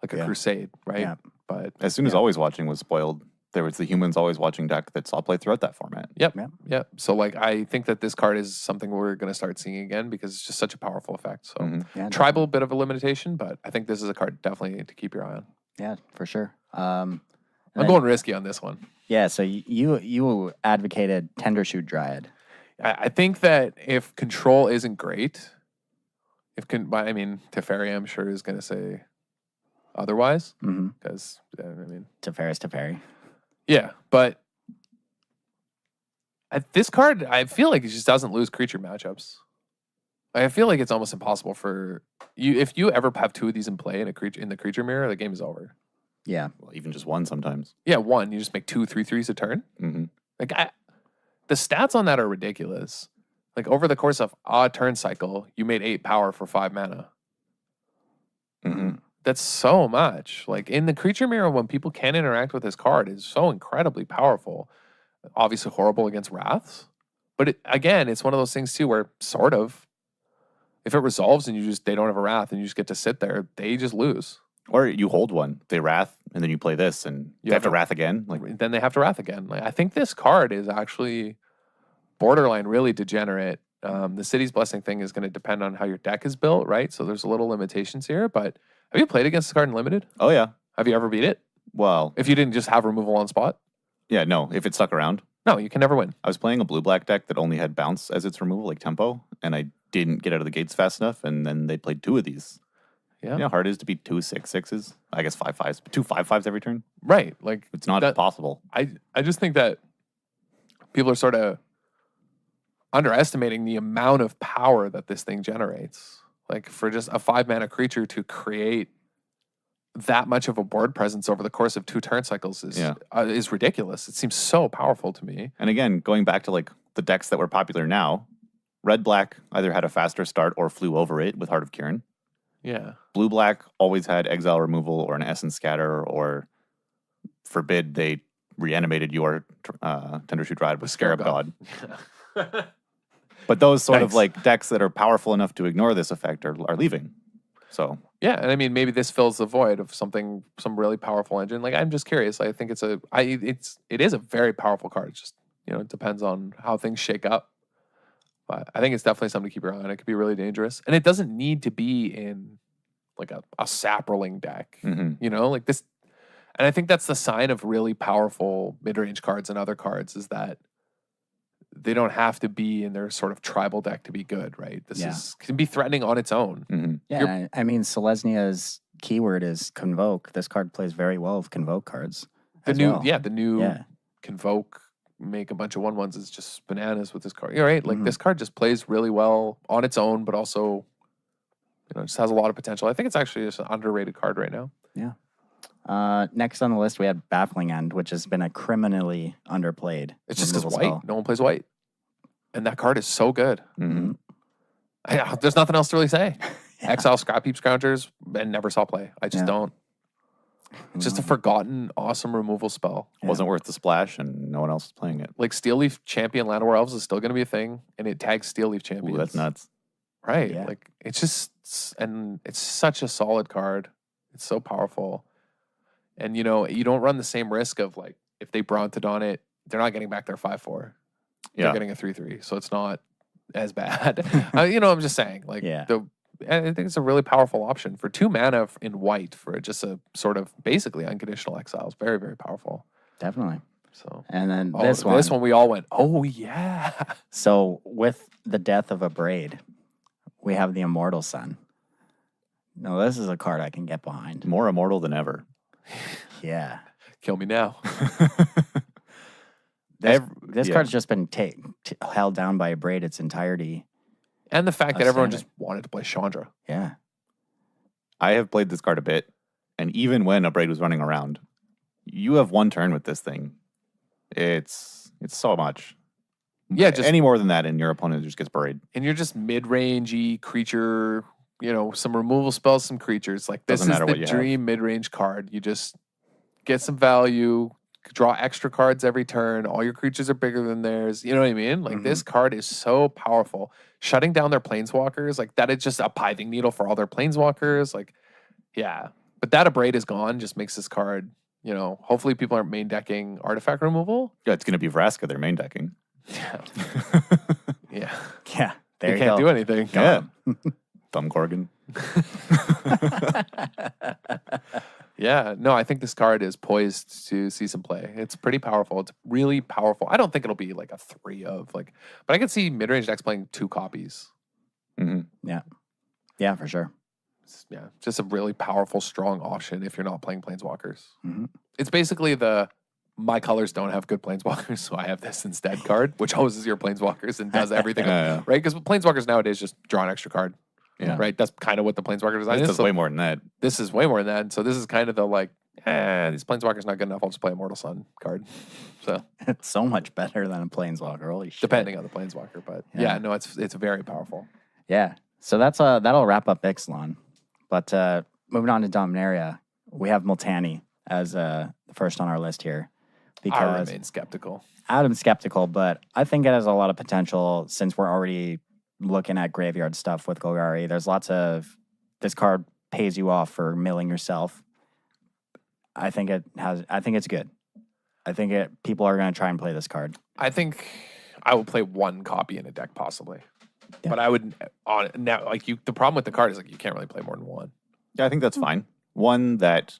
like a Crusade, right? Yeah. But as soon as Always Watching was spoiled, there was the Humans Always Watching deck that saw play throughout that format. Yep. So like I think that this card is something we're going to start seeing again because it's just such a powerful effect. So tribal, bit of a limitation, but I think this is a card definitely to keep your eye on. Yeah, for sure. I'm going risky on this one. Yeah, so you advocated Tendershoot Dryad. I think that if control isn't great, Teferi I'm sure is going to say otherwise because Teferi's Teferi. Yeah, but this card, I feel like it just doesn't lose creature matchups. I feel like it's almost impossible for you. If you ever have 2 of these in play in the creature mirror, the game is over. Yeah. Well, even just one sometimes. Yeah, one. You just make 2 3/3s a turn. Like the stats on that are ridiculous. Like over the course of a turn cycle, you made 8 power for 5 mana. That's so much. Like in the creature mirror, when people can interact with this card, is so incredibly powerful. Obviously horrible against wraths, but it's one of those things too where sort of, if it resolves and they don't have a wrath and you just get to sit there, they just lose. Or you hold one, they wrath, and then you play this, and you have to wrath again. Like then they have to wrath again. Like I think this card is actually borderline really degenerate. The City's Blessing thing is going to depend on how your deck is built, right? So there's a little limitations here, but have you played against this card in Limited? Oh, yeah. Have you ever beat it? Well, if you didn't just have removal on spot? Yeah, no. If it stuck around. No, you can never win. I was playing a blue-black deck that only had bounce as its removal, like tempo, and I didn't get out of the gates fast enough, and then they played 2 of these. Yeah. You know how hard it is to beat 2 6/6s? I guess 5/5s, but 2 5/5s every turn? Right. Like it's not possible. I just think that people are sort of underestimating the amount of power that this thing generates. Like for just a 5-mana creature to create that much of a board presence over the course of 2 turn cycles is ridiculous. It seems so powerful to me. And again, going back to like the decks that were popular now, red-black either had a faster start or flew over it with Heart of Kiran. Yeah. Blue-black always had exile removal or an essence scatter, or forbid they reanimated your Tendershoot Ride with Scarab God. But those sort of like decks that are powerful enough to ignore this effect are leaving. So yeah, and I mean maybe this fills the void of some really powerful engine. Like I'm just curious. I think it is a very powerful card. It's just it depends on how things shake up. But I think it's definitely something to keep your eye on. It could be really dangerous, and it doesn't need to be in like a Saproling deck. Like this. And I think that's the sign of really powerful mid-range cards and other cards is that they don't have to be in their sort of tribal deck to be good, right? This can be threatening on its own. Yeah, I mean, Selesnya's keyword is Convoke. This card plays very well with Convoke cards. The new Convoke, make a bunch of 1/1s is just bananas with this card. You're right. Like this card just plays really well on its own, but also, just has a lot of potential. I think it's actually just an underrated card right now. Yeah. Next on the list, we had Baffling End, which has been a criminally underplayed. It's just because white. No one plays white. And that card is so good. There's nothing else to really say. Exile Scrap Heap Scroungers and never saw play. I just don't. It's just a forgotten, awesome removal spell. Wasn't worth the splash, and no one else is playing it. Like Steel Leaf Champion Land War Elves is still going to be a thing, and it tags Steel Leaf Champions. Ooh, that's nuts. Right. Yeah. Like, it's just, and it's such a solid card. It's so powerful. And, you don't run the same risk of, like, if they Brontod on it, they're not getting back their 5/4. They're getting a 3/3. So it's not as bad. I'm just saying. Like, I think it's a really powerful option for 2 mana in white for just a sort of basically unconditional exiles. Very, very powerful. Definitely. So, and then this one we all went, oh yeah. So with the death of a Braid, we have the Immortal Sun. No, this is a card I can get behind. More immortal than ever. Yeah. Kill me now. This card's just been held down by a Braid its entirety. And the fact that everyone just wanted to play Chandra. Yeah. I have played this card a bit, and even when a Braid was running around, you have 1 turn with this thing. It's so much. Yeah, just any more than that, and your opponent just gets buried. And you're just mid-rangey creature, some removal spells, some creatures. Like this is the dream mid-range card. You just get some value, draw extra cards every turn. All your creatures are bigger than theirs. You know what I mean? Like this card is so powerful. Shutting down their planeswalkers, like that is just a pithing needle for all their planeswalkers. Like, yeah. But that Abrade is gone just makes this card, hopefully people aren't main decking artifact removal. Yeah, it's going to be Vraska they're main decking. Yeah. Yeah. Yeah. They can't do anything. Yeah. Thumb Corgan. Yeah, no, I think this card is poised to see some play. It's pretty powerful. It's really powerful. I don't think it'll be like a 3 of but I could see mid-range decks playing 2 copies. Yeah. Yeah, for sure. Yeah, just a really powerful, strong option if you're not playing Planeswalkers. Mm-hmm. It's basically my colors don't have good Planeswalkers, so I have this instead card, which hoses your Planeswalkers and does everything, right? Because Planeswalkers nowadays just draw an extra card. Yeah. Right? That's kind of what the Planeswalker design is. This is way more than that. This is way more than that. And so this is kind of the these Planeswalker's not good enough. I'll just play Immortal Sun card. So it's so much better than a Planeswalker. Holy shit. Depending on the Planeswalker. But no, it's very powerful. Yeah. So that'll wrap up Ixalan. But moving on to Dominaria, we have Multani as the first on our list here. Because I remain skeptical. I'm skeptical, but I think it has a lot of potential since we're already looking at graveyard stuff with Golgari. There's lots of this card pays you off for milling yourself. I think it's good. I think people are going to try and play this card. I think I will play 1 copy in a deck possibly. Yeah. But I would the problem with the card is you can't really play more than 1. Yeah, I think that's fine. 1 that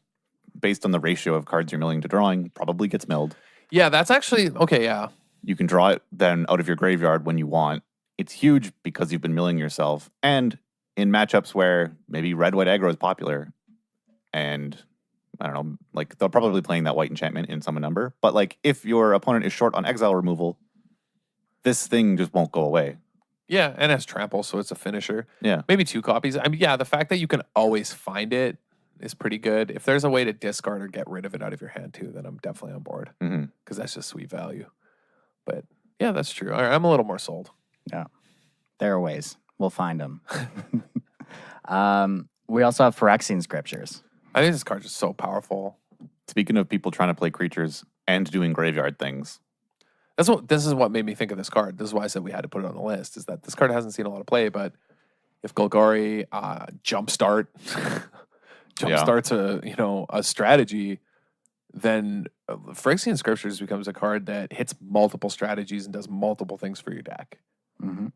based on the ratio of cards you're milling to drawing probably gets milled. Yeah, that's actually okay, yeah. You can draw it then out of your graveyard when you want. It's huge because you've been milling yourself. And in matchups where maybe red-white aggro is popular, and I don't know, they'll probably be playing that white enchantment in some number. But if your opponent is short on exile removal, this thing just won't go away. Yeah, and it has trample, so it's a finisher. Yeah. Maybe 2 copies. I mean, yeah, the fact that you can always find it is pretty good. If there's a way to discard or get rid of it out of your hand too, then I'm definitely on board because that's just sweet value. But yeah, that's true. I'm a little more sold. Yeah. There are ways. We'll find them. We also have Phyrexian Scriptures. I think this card's just so powerful. Speaking of people trying to play creatures and doing graveyard things. This is what made me think of this card. This is why I said we had to put it on the list, is that this card hasn't seen a lot of play, but if Golgari jumpstarts a strategy, then Phyrexian Scriptures becomes a card that hits multiple strategies and does multiple things for your deck. Mm-hmm.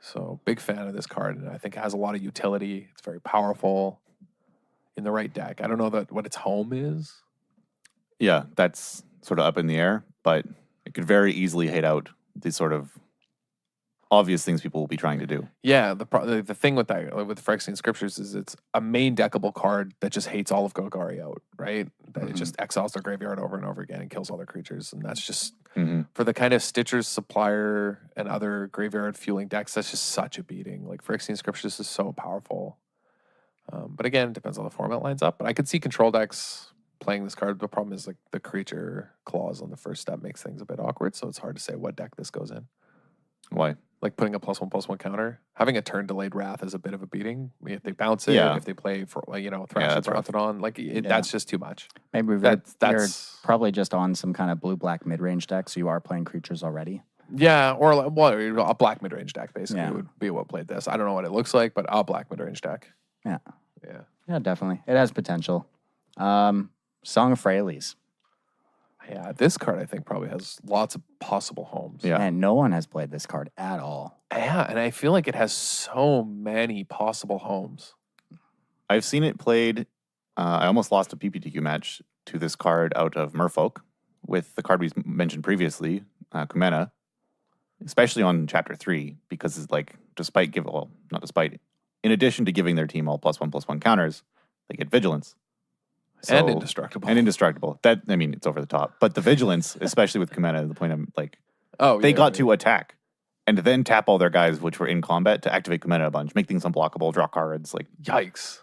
So big fan of this card, and I think it has a lot of utility. It's very powerful in the right deck. I don't know what its home is. Yeah, that's sort of up in the air, but it could very easily hate out the sort of obvious things people will be trying to do. Yeah, the thing with Phyrexian Scriptures is it's a main deckable card that just hates all of Golgari out, right? That it just exiles their graveyard over and over again and kills all their creatures, and that's just for the kind of Stitcher's Supplier and other graveyard fueling decks. That's just such a beating. Like Phyrexian Scriptures is so powerful, but again, it depends on the format lines up. But I could see control decks playing this card. The problem is like the creature clause on the first step makes things a bit awkward, so it's hard to say what deck this goes in. Why? Like putting a +1/+1 counter, having a turn delayed Wrath is a bit of a beating. If they bounce it, if they play for Thrash and Brontodon, that's just too much. Maybe you're probably just on some kind of blue-black mid-range deck, so you are playing creatures already. Yeah, or a black mid-range deck basically would be what played this. I don't know what it looks like, but a black mid-range deck. Yeah. Yeah. Yeah, definitely. It has potential. Song of Freyalise. Yeah, this card I think probably has lots of possible homes. Yeah. And no one has played this card at all. Yeah, and I feel like it has so many possible homes. I've seen it played. I almost lost a PPTQ match to this card out of Merfolk with the card we mentioned previously, Kumena, especially on Chapter 3, because it's like, in addition to giving their team all +1/+1 counters, they get Vigilance. And Indestructible. That, I mean, it's over the top. But the Vigilance, especially with Kumena, the point I'm like, they got to attack and then tap all their guys, which were in combat, to activate Kumena a bunch, make things unblockable, draw cards. Like, yikes.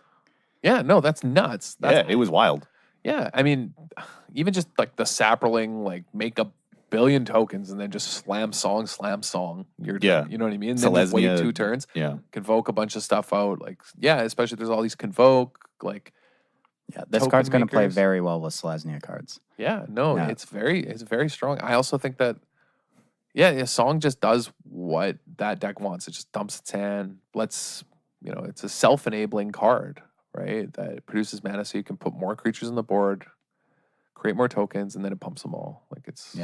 Yeah, no, that's nuts. It was wild. Yeah, I mean, even just like the Saproling, like make a billion tokens and then just slam song. You know what I mean? And then just wait 2 turns. Yeah. Convoke a bunch of stuff out. Like, yeah, especially there's all these convoke, like. Yeah, this card's going to play very well with Selesnya cards. Yeah, no, it's very strong. I also think that, a song just does what that deck wants. It just dumps its hand. It's a self-enabling card, right? That produces mana so you can put more creatures on the board, create more tokens, and then it pumps them all. Like it's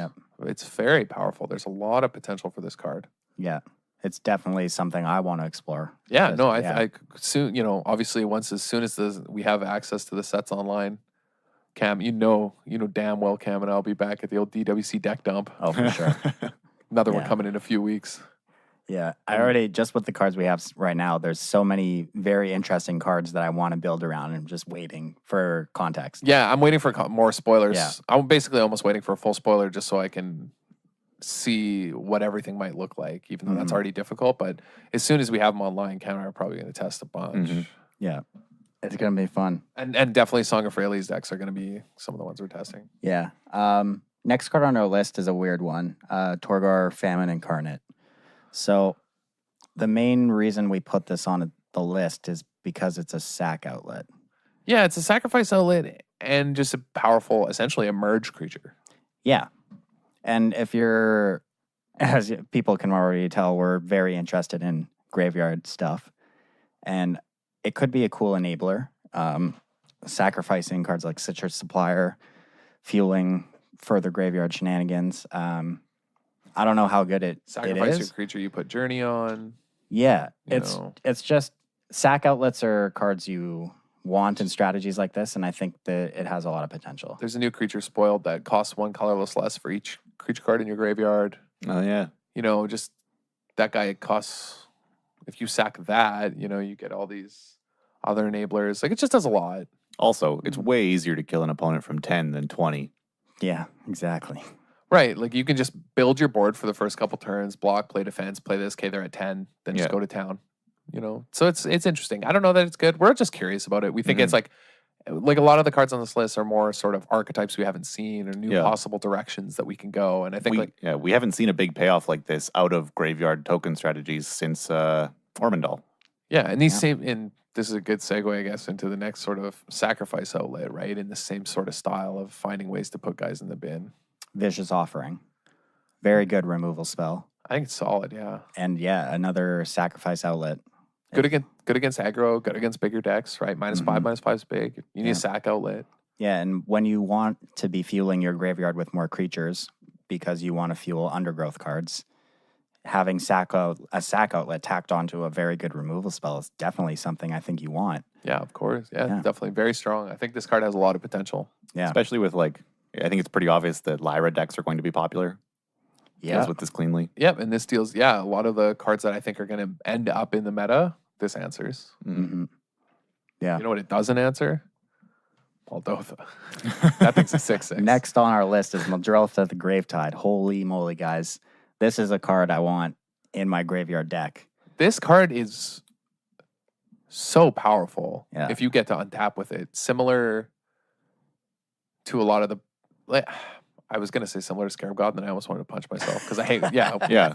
very powerful. There's a lot of potential for this card. Yeah. It's definitely something I want to explore. Yeah, no, I soon, obviously as soon as we have access to the sets online, Cam, you know damn well Cam and I'll be back at the old DWC deck dump. Oh, for sure. Another one coming in a few weeks. Yeah, I already, just with the cards we have right now, there's so many very interesting cards that I want to build around, and I'm just waiting for context. Yeah, I'm waiting for more spoilers. Yeah. I'm basically almost waiting for a full spoiler just so I can see what everything might look like, even though that's already difficult. But as soon as we have them online, Cam and I are probably going to test a bunch. Yeah, it's going to be fun. And definitely Song of Freyalise decks are going to be some of the ones we're testing. Yeah. Next card on our list is a weird one, Torgar Famine Incarnate. So the main reason we put this on the list is because it's a sack outlet. Yeah, it's a sacrifice outlet and just a powerful, essentially a merge creature. Yeah. And if you're, as people can already tell, we're very interested in graveyard stuff. And it could be a cool enabler. Sacrificing cards like Citrus Supplier, fueling further graveyard shenanigans. I don't know how good it is. Sacrifice your creature, you put Journey on. Yeah. It's just, sack outlets are cards you want in strategies like this, and I think that it has a lot of potential. There's a new creature spoiled that costs 1 colorless less for each creature card in your graveyard. Oh, yeah. Just that guy costs, if you sack that, you get all these other enablers. Like, it just does a lot. Also, it's way easier to kill an opponent from 10 than 20. Yeah, exactly. Right. Like you can just build your board for the first couple turns, block, play defense, play this. Okay, they're at 10, then just Yeah. go to town. So it's interesting. I don't know that it's good. We're just curious about it. We think it's like a lot of the cards on this list are more sort of archetypes we haven't seen or new possible directions that we can go. And I think we haven't seen a big payoff like this out of graveyard token strategies since Ormondal. Yeah, and this is a good segue, I guess, into the next sort of sacrifice outlet, right? In the same sort of style of finding ways to put guys in the bin. Vicious Offering. Very good removal spell. I think it's solid, yeah. And yeah, another sacrifice outlet. Good against aggro, good against bigger decks, right? -5, -5 is big. You need a sack outlet. Yeah, and when you want to be fueling your graveyard with more creatures because you want to fuel undergrowth cards, having a sack outlet tacked onto a very good removal spell is definitely something I think you want. Yeah, of course. Yeah, definitely very strong. I think this card has a lot of potential. Yeah. Especially with I think it's pretty obvious that Lyra decks are going to be popular. Yeah. With this cleanly. Yep, and this deals, a lot of the cards that I think are going to end up in the meta, this answers. Mm-hmm. Yeah. You know what it doesn't answer? Moldotha. That thing's a 6/6. Next on our list is Moldrotha the Gravetide. Holy moly, guys. This is a card I want in my graveyard deck. This card is so powerful if you get to untap with it. Similar to a lot of the... I was going to say similar to Scarab God, and then I almost wanted to punch myself because I hate...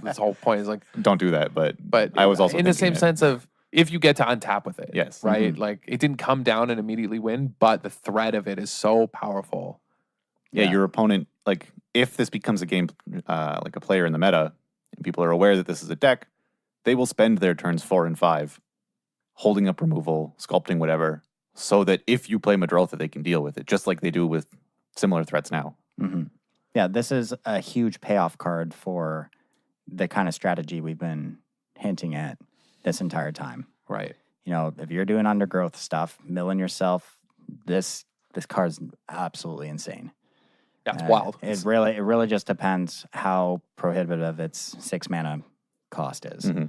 This whole point is don't do that, but I was also in the same sense of if you get to untap with it. Yes. Right? Like, it didn't come down and immediately win, but the threat of it is so powerful. Yeah, your opponent... if this becomes a game, a player in the meta, and people are aware that this is a deck, they will spend their turns 4 and 5 holding up removal, sculpting whatever, so that if you play Moldrotha, they can deal with it, just like they do with similar threats now. Mm-hmm. Yeah, this is a huge payoff card for the kind of strategy we've been hinting at this entire time. Right. If you're doing undergrowth stuff, milling yourself, this card's absolutely insane. Yeah, it's wild. It really just depends how prohibitive its 6 mana cost is. Mm-hmm.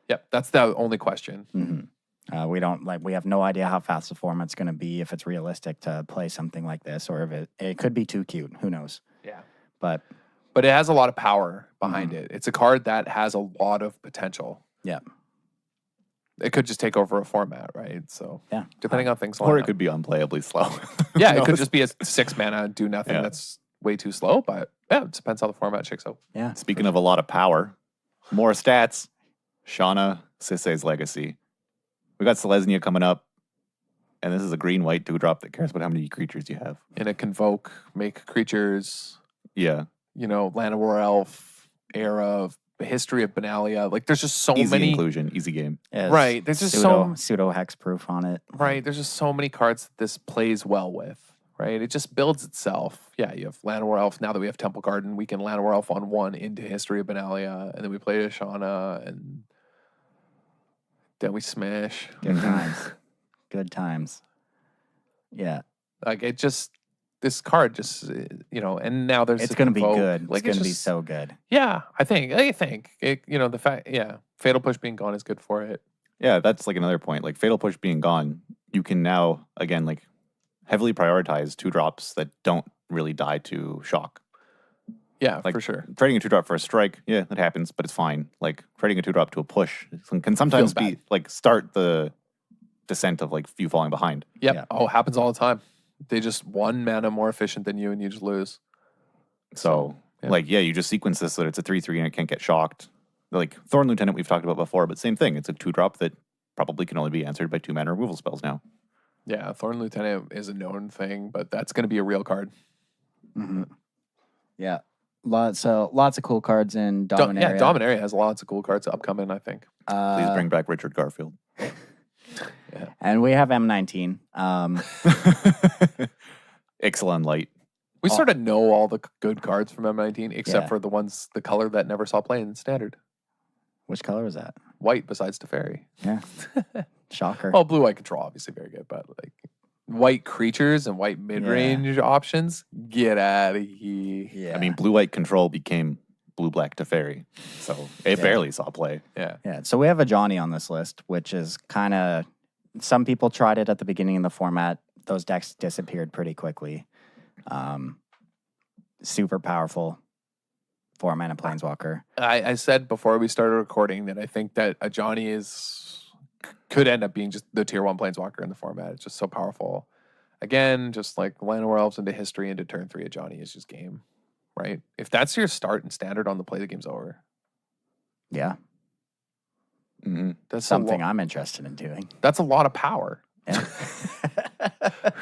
Yep, that's the only question. Mm-hmm. We have no idea how fast the format's going to be, if it's realistic to play something like this, or if it could be too cute. Who knows? Yeah. But it has a lot of power behind it. It's a card that has a lot of potential. Yeah. It could just take over a format, right? So yeah, depending on things, or it could be unplayably slow. Yeah, it could just be a 6 mana do nothing that's way too slow. But it depends how the format shakes out. Yeah. Speaking of a lot of power, more stats. Shauna Sisse's Legacy. We got Selesnya coming up, and this is a green-white 2-drop that cares about how many creatures you have. In a Convoke, make creatures. Yeah. Land of War Elf, era of the history of Benalia. There's just so easy many inclusion, easy game. Right. There's just pseudo hexproof on it. Right. There's just so many cards that this plays well with. Right. It just builds itself. Yeah. You have Land of War Elf. Now that we have Temple Garden, we can Land of War Elf on 1 into history of Benalia, and then we play Ashana, and then we smash. Good times. Good times. Yeah. This card just, and now there's it's going to be good. It's going to be so good. Yeah, I think it, the fact, Fatal Push being gone is good for it. Yeah, that's another point. Fatal Push being gone, you can now, again, heavily prioritize 2-drops that don't really die to shock. Yeah, for sure. Trading a 2-drop for a strike, yeah, that happens, but it's fine. Trading a 2-drop to a push can sometimes be, start the descent of, you falling behind. Yep. Yeah. Oh, happens all the time. They just 1 mana more efficient than you, and you just lose. So you just sequence this so that it's a 3/3 and it can't get shocked. Thorn Lieutenant we've talked about before, but same thing. It's a 2-drop that probably can only be answered by 2 mana removal spells now. Yeah, Thorn Lieutenant is a known thing, but that's going to be a real card. Mm-hmm. Yeah. Lots of cool cards in Dominaria. Dominaria has lots of cool cards upcoming, I think. Please bring back Richard Garfield. Yeah. And we have M19. Ixalan Light. We sort of know all the good cards from M19, except for the color that never saw play in Standard. Which color is that? White, besides Teferi. Yeah. Shocker. Oh, blue-white control, obviously very good, but white creatures and white mid-range options, get out of here. Yeah. I mean, blue-white control became blue-black Teferi, so it barely saw play. Yeah. Yeah. So we have a Johnny on this list, which is kind of... Some people tried it at the beginning of the format. Those decks disappeared pretty quickly. Super powerful. 4-mana Planeswalker. I said before we started recording that I think that a Johnny could end up being just the tier 1 Planeswalker in the format. It's just so powerful. Again, just like Llanowar Elves into history into turn 3 of Johnny is just game, right? If that's your start and standard on the play, the game's over. Yeah. Mm-hmm. That's Something I'm interested in doing. That's a lot of power. Yeah.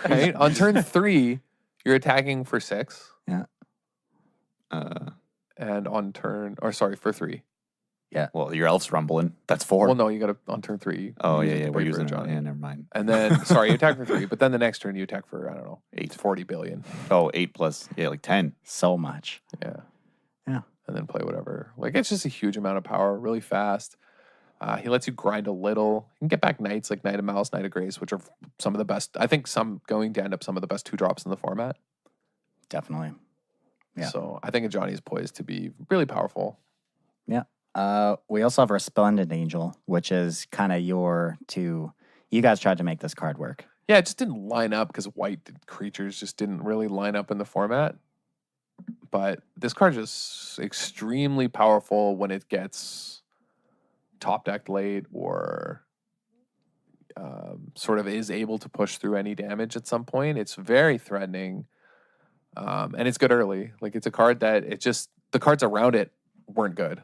Right? On turn 3, you're attacking for 6. Yeah. And on for 3. Well, your elf's rumbling. That's 4. Well, no, you got to on turn 3. Oh, use yeah, it yeah. to We're break for using Johnny. Yeah, never mind. And then, sorry, you attack for 3, but then the next turn you attack for, I don't know, 40 billion. Oh, 8 plus. Yeah, like 10. So much. Yeah. Yeah. And then play whatever. Like, it's just a huge amount of power, really fast. He lets you grind a little. You can get back knights like Knight of Malice, Knight of Grace, which are some of the best. I think some going to end up some of the best 2-drops in the format. Definitely. Yeah. So I think a Johnny is poised to be really powerful. Yeah. We also have Resplendent Angel, which is kind of you guys tried to make this card work. Yeah, it just didn't line up because white creatures just didn't really line up in the format. But this card is extremely powerful when it gets top decked late or sort of is able to push through any damage at some point. It's very threatening. And it's good early. Like, it's a card that the cards around it weren't good.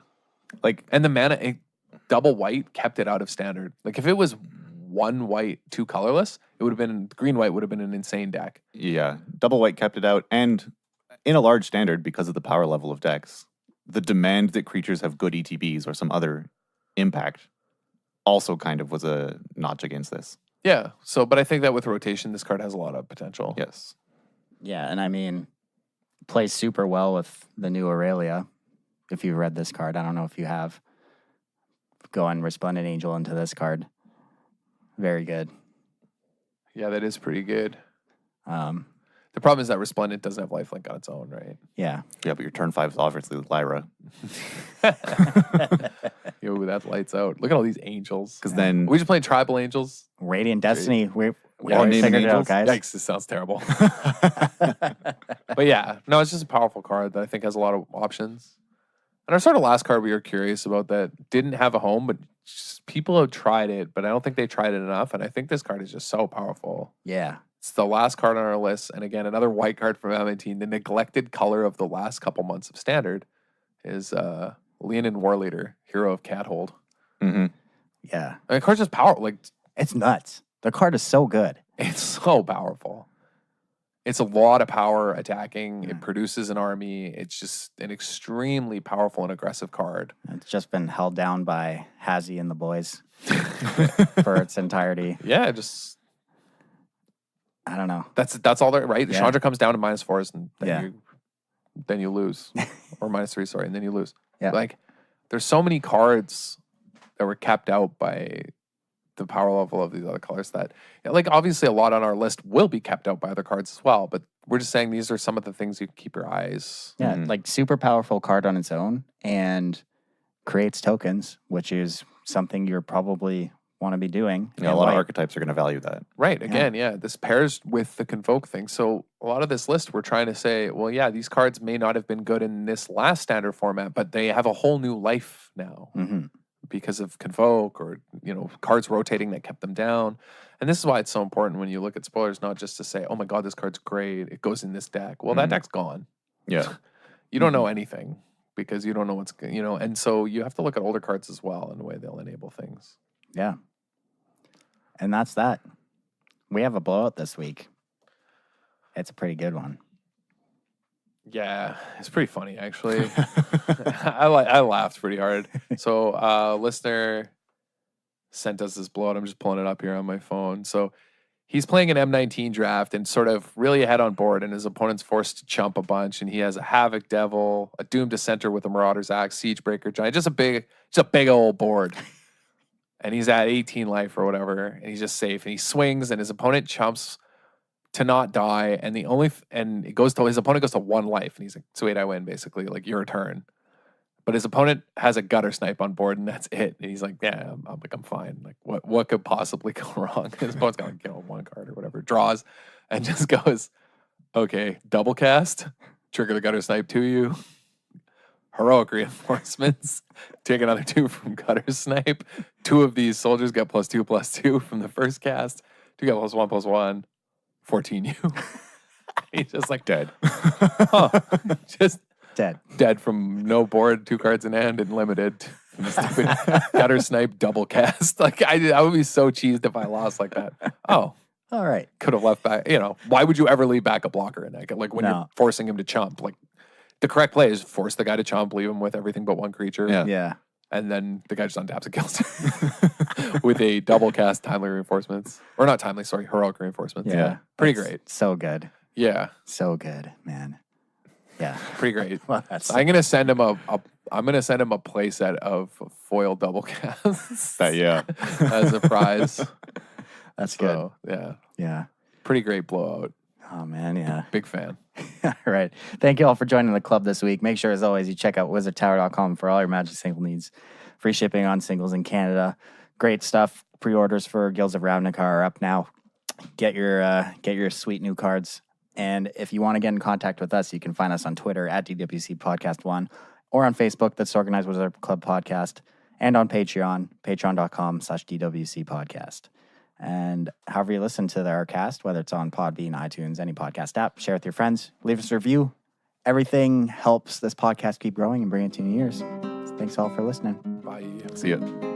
Like, and the mana, double white kept it out of standard. Like, if it was 1 white, 2 colorless, it would have been, green white would have been an insane deck. Yeah. Double white kept it out. And in a large standard, because of the power level of decks, the demand that creatures have good ETBs or some other impact also kind of was a notch against this. Yeah. So, but I think that with rotation, this card has a lot of potential. Yes. Yeah, and I mean, plays super well with the new Aurelia. If you've read this card, I don't know if you have. Go on Resplendent Angel into this card. Very good. Yeah, that is pretty good. Um, The problem is that Resplendent doesn't have lifelink on its own, right? yeah. Yeah, but your turn 5 is obviously Lyra. Yo, that lights out. Look at all these angels. Because then... We just played Tribal Angels. Radiant Destiny. We Yeah, already naming figured it out, angels? guys. Yikes, this sounds terrible. But yeah, no, it's just a powerful card that I think has a lot of options. And our sort of last card we were curious about that didn't have a home, but just, people have tried it, but I don't think they tried it enough. And I think this card is just so powerful. Yeah. It's the last card on our list. And again, another white card from Ep.98. The neglected color of the last couple months of Standard is Leonin Warleader, Hero of Cathold. Mm-hmm. Yeah. And the card's just powerful. Like, It's nuts. The card is so good. it's so powerful. It's a lot of power attacking. It produces an army. It's just an extremely powerful and aggressive card. It's just been held down by Hazy and the boys for its entirety. Yeah, just I don't know. that's all there, right? Yeah. Chandra comes down to -4s and Yeah. then you lose. Or -3, sorry, and then you lose. Yeah. Like, there's so many cards that were kept out by the power level of these other colors that, like, obviously a lot on our list will be kept out by other cards as well, but we're just saying these are some of the things you keep your eyes. Yeah, like super powerful card on its own and creates tokens, which is something you're probably want to be doing. Yeah, a lot of archetypes are going to value that. Right. Again, yeah, this pairs with the Convoke thing. So a lot of this list, we're trying to say, well, yeah, these cards may not have been good in this last Standard format, but they have a whole new life now. Mm-hmm. Because of Convoke or, cards rotating that kept them down. And this is why it's so important when you look at spoilers, not just to say, oh my God, this card's great. It goes in this deck. Well, that deck's gone. Yeah. You don't know anything because you don't know what's, and so you have to look at older cards as well in the way they'll enable things. Yeah. And that's that. We have a blowout this week. It's a pretty good one. Yeah, it's pretty funny, actually. I laughed pretty hard. So, listener sent us this blowout. I'm just pulling it up here on my phone. So, he's playing an M19 draft and sort of really ahead on board, and his opponent's forced to chump a bunch. And he has a Havoc Devil, a Doom Dissenter with a Marauder's Axe, Siegebreaker Giant, just a big old board. And he's at 18 life or whatever, and he's just safe. And he swings, and his opponent chumps to not die, and his opponent goes to 1 life, and he's like, "Sweet, I win." Basically, like, your turn. But his opponent has a Gutter Snipe on board, and that's it. And he's like, "Yeah, I'm fine. Like, what could possibly go wrong?" His opponent's got like, 1 card or whatever, draws, and just goes, "Okay, double cast, trigger the Gutter Snipe to you." heroic reinforcements. Take another 2 from Gutter Snipe. 2 of these soldiers get +2/+2 from the first cast. 2 get +1/+1. 14U. He's just like Dead. just Dead. from no board, 2 cards in hand, and limited. From the stupid Gutter Snipe double cast. Like I would be so cheesed if I lost like that. Oh, All right. could have left back. Why would you ever leave back a blocker in that? Like when you're forcing him to chump. Like the correct play is force the guy to chump, leave him with everything but 1 creature. Yeah. And then the guy just untaps and kills him with a double cast timely reinforcements. Or not timely, sorry, heroic reinforcements. Yeah. Pretty That's great. So good. Yeah. So good, man. Yeah. Pretty great. Well, that's I'm gonna send him a playset of foil double casts as a prize. That's good. So, yeah. Yeah. Pretty great blowout. Oh man, yeah. Big fan. All right. Thank you all for joining the club this week. Make sure, as always, you check out wizardtower.com for all your Magic single needs. Free shipping on singles in Canada. Great stuff. Pre-orders for Guilds of Ravnica are up now. Get your sweet new cards. And if you want to get in contact with us, you can find us on Twitter at DWC Podcast 1 or on Facebook, that's Organized Wizard Club Podcast, and on Patreon, patreon.com/DWC Podcast. And however you listen to our cast, whether it's on Podbean, iTunes, any podcast app, share with your friends, leave us a review. Everything helps this podcast keep growing and bring it to new years. Thanks all for listening. Bye. See ya.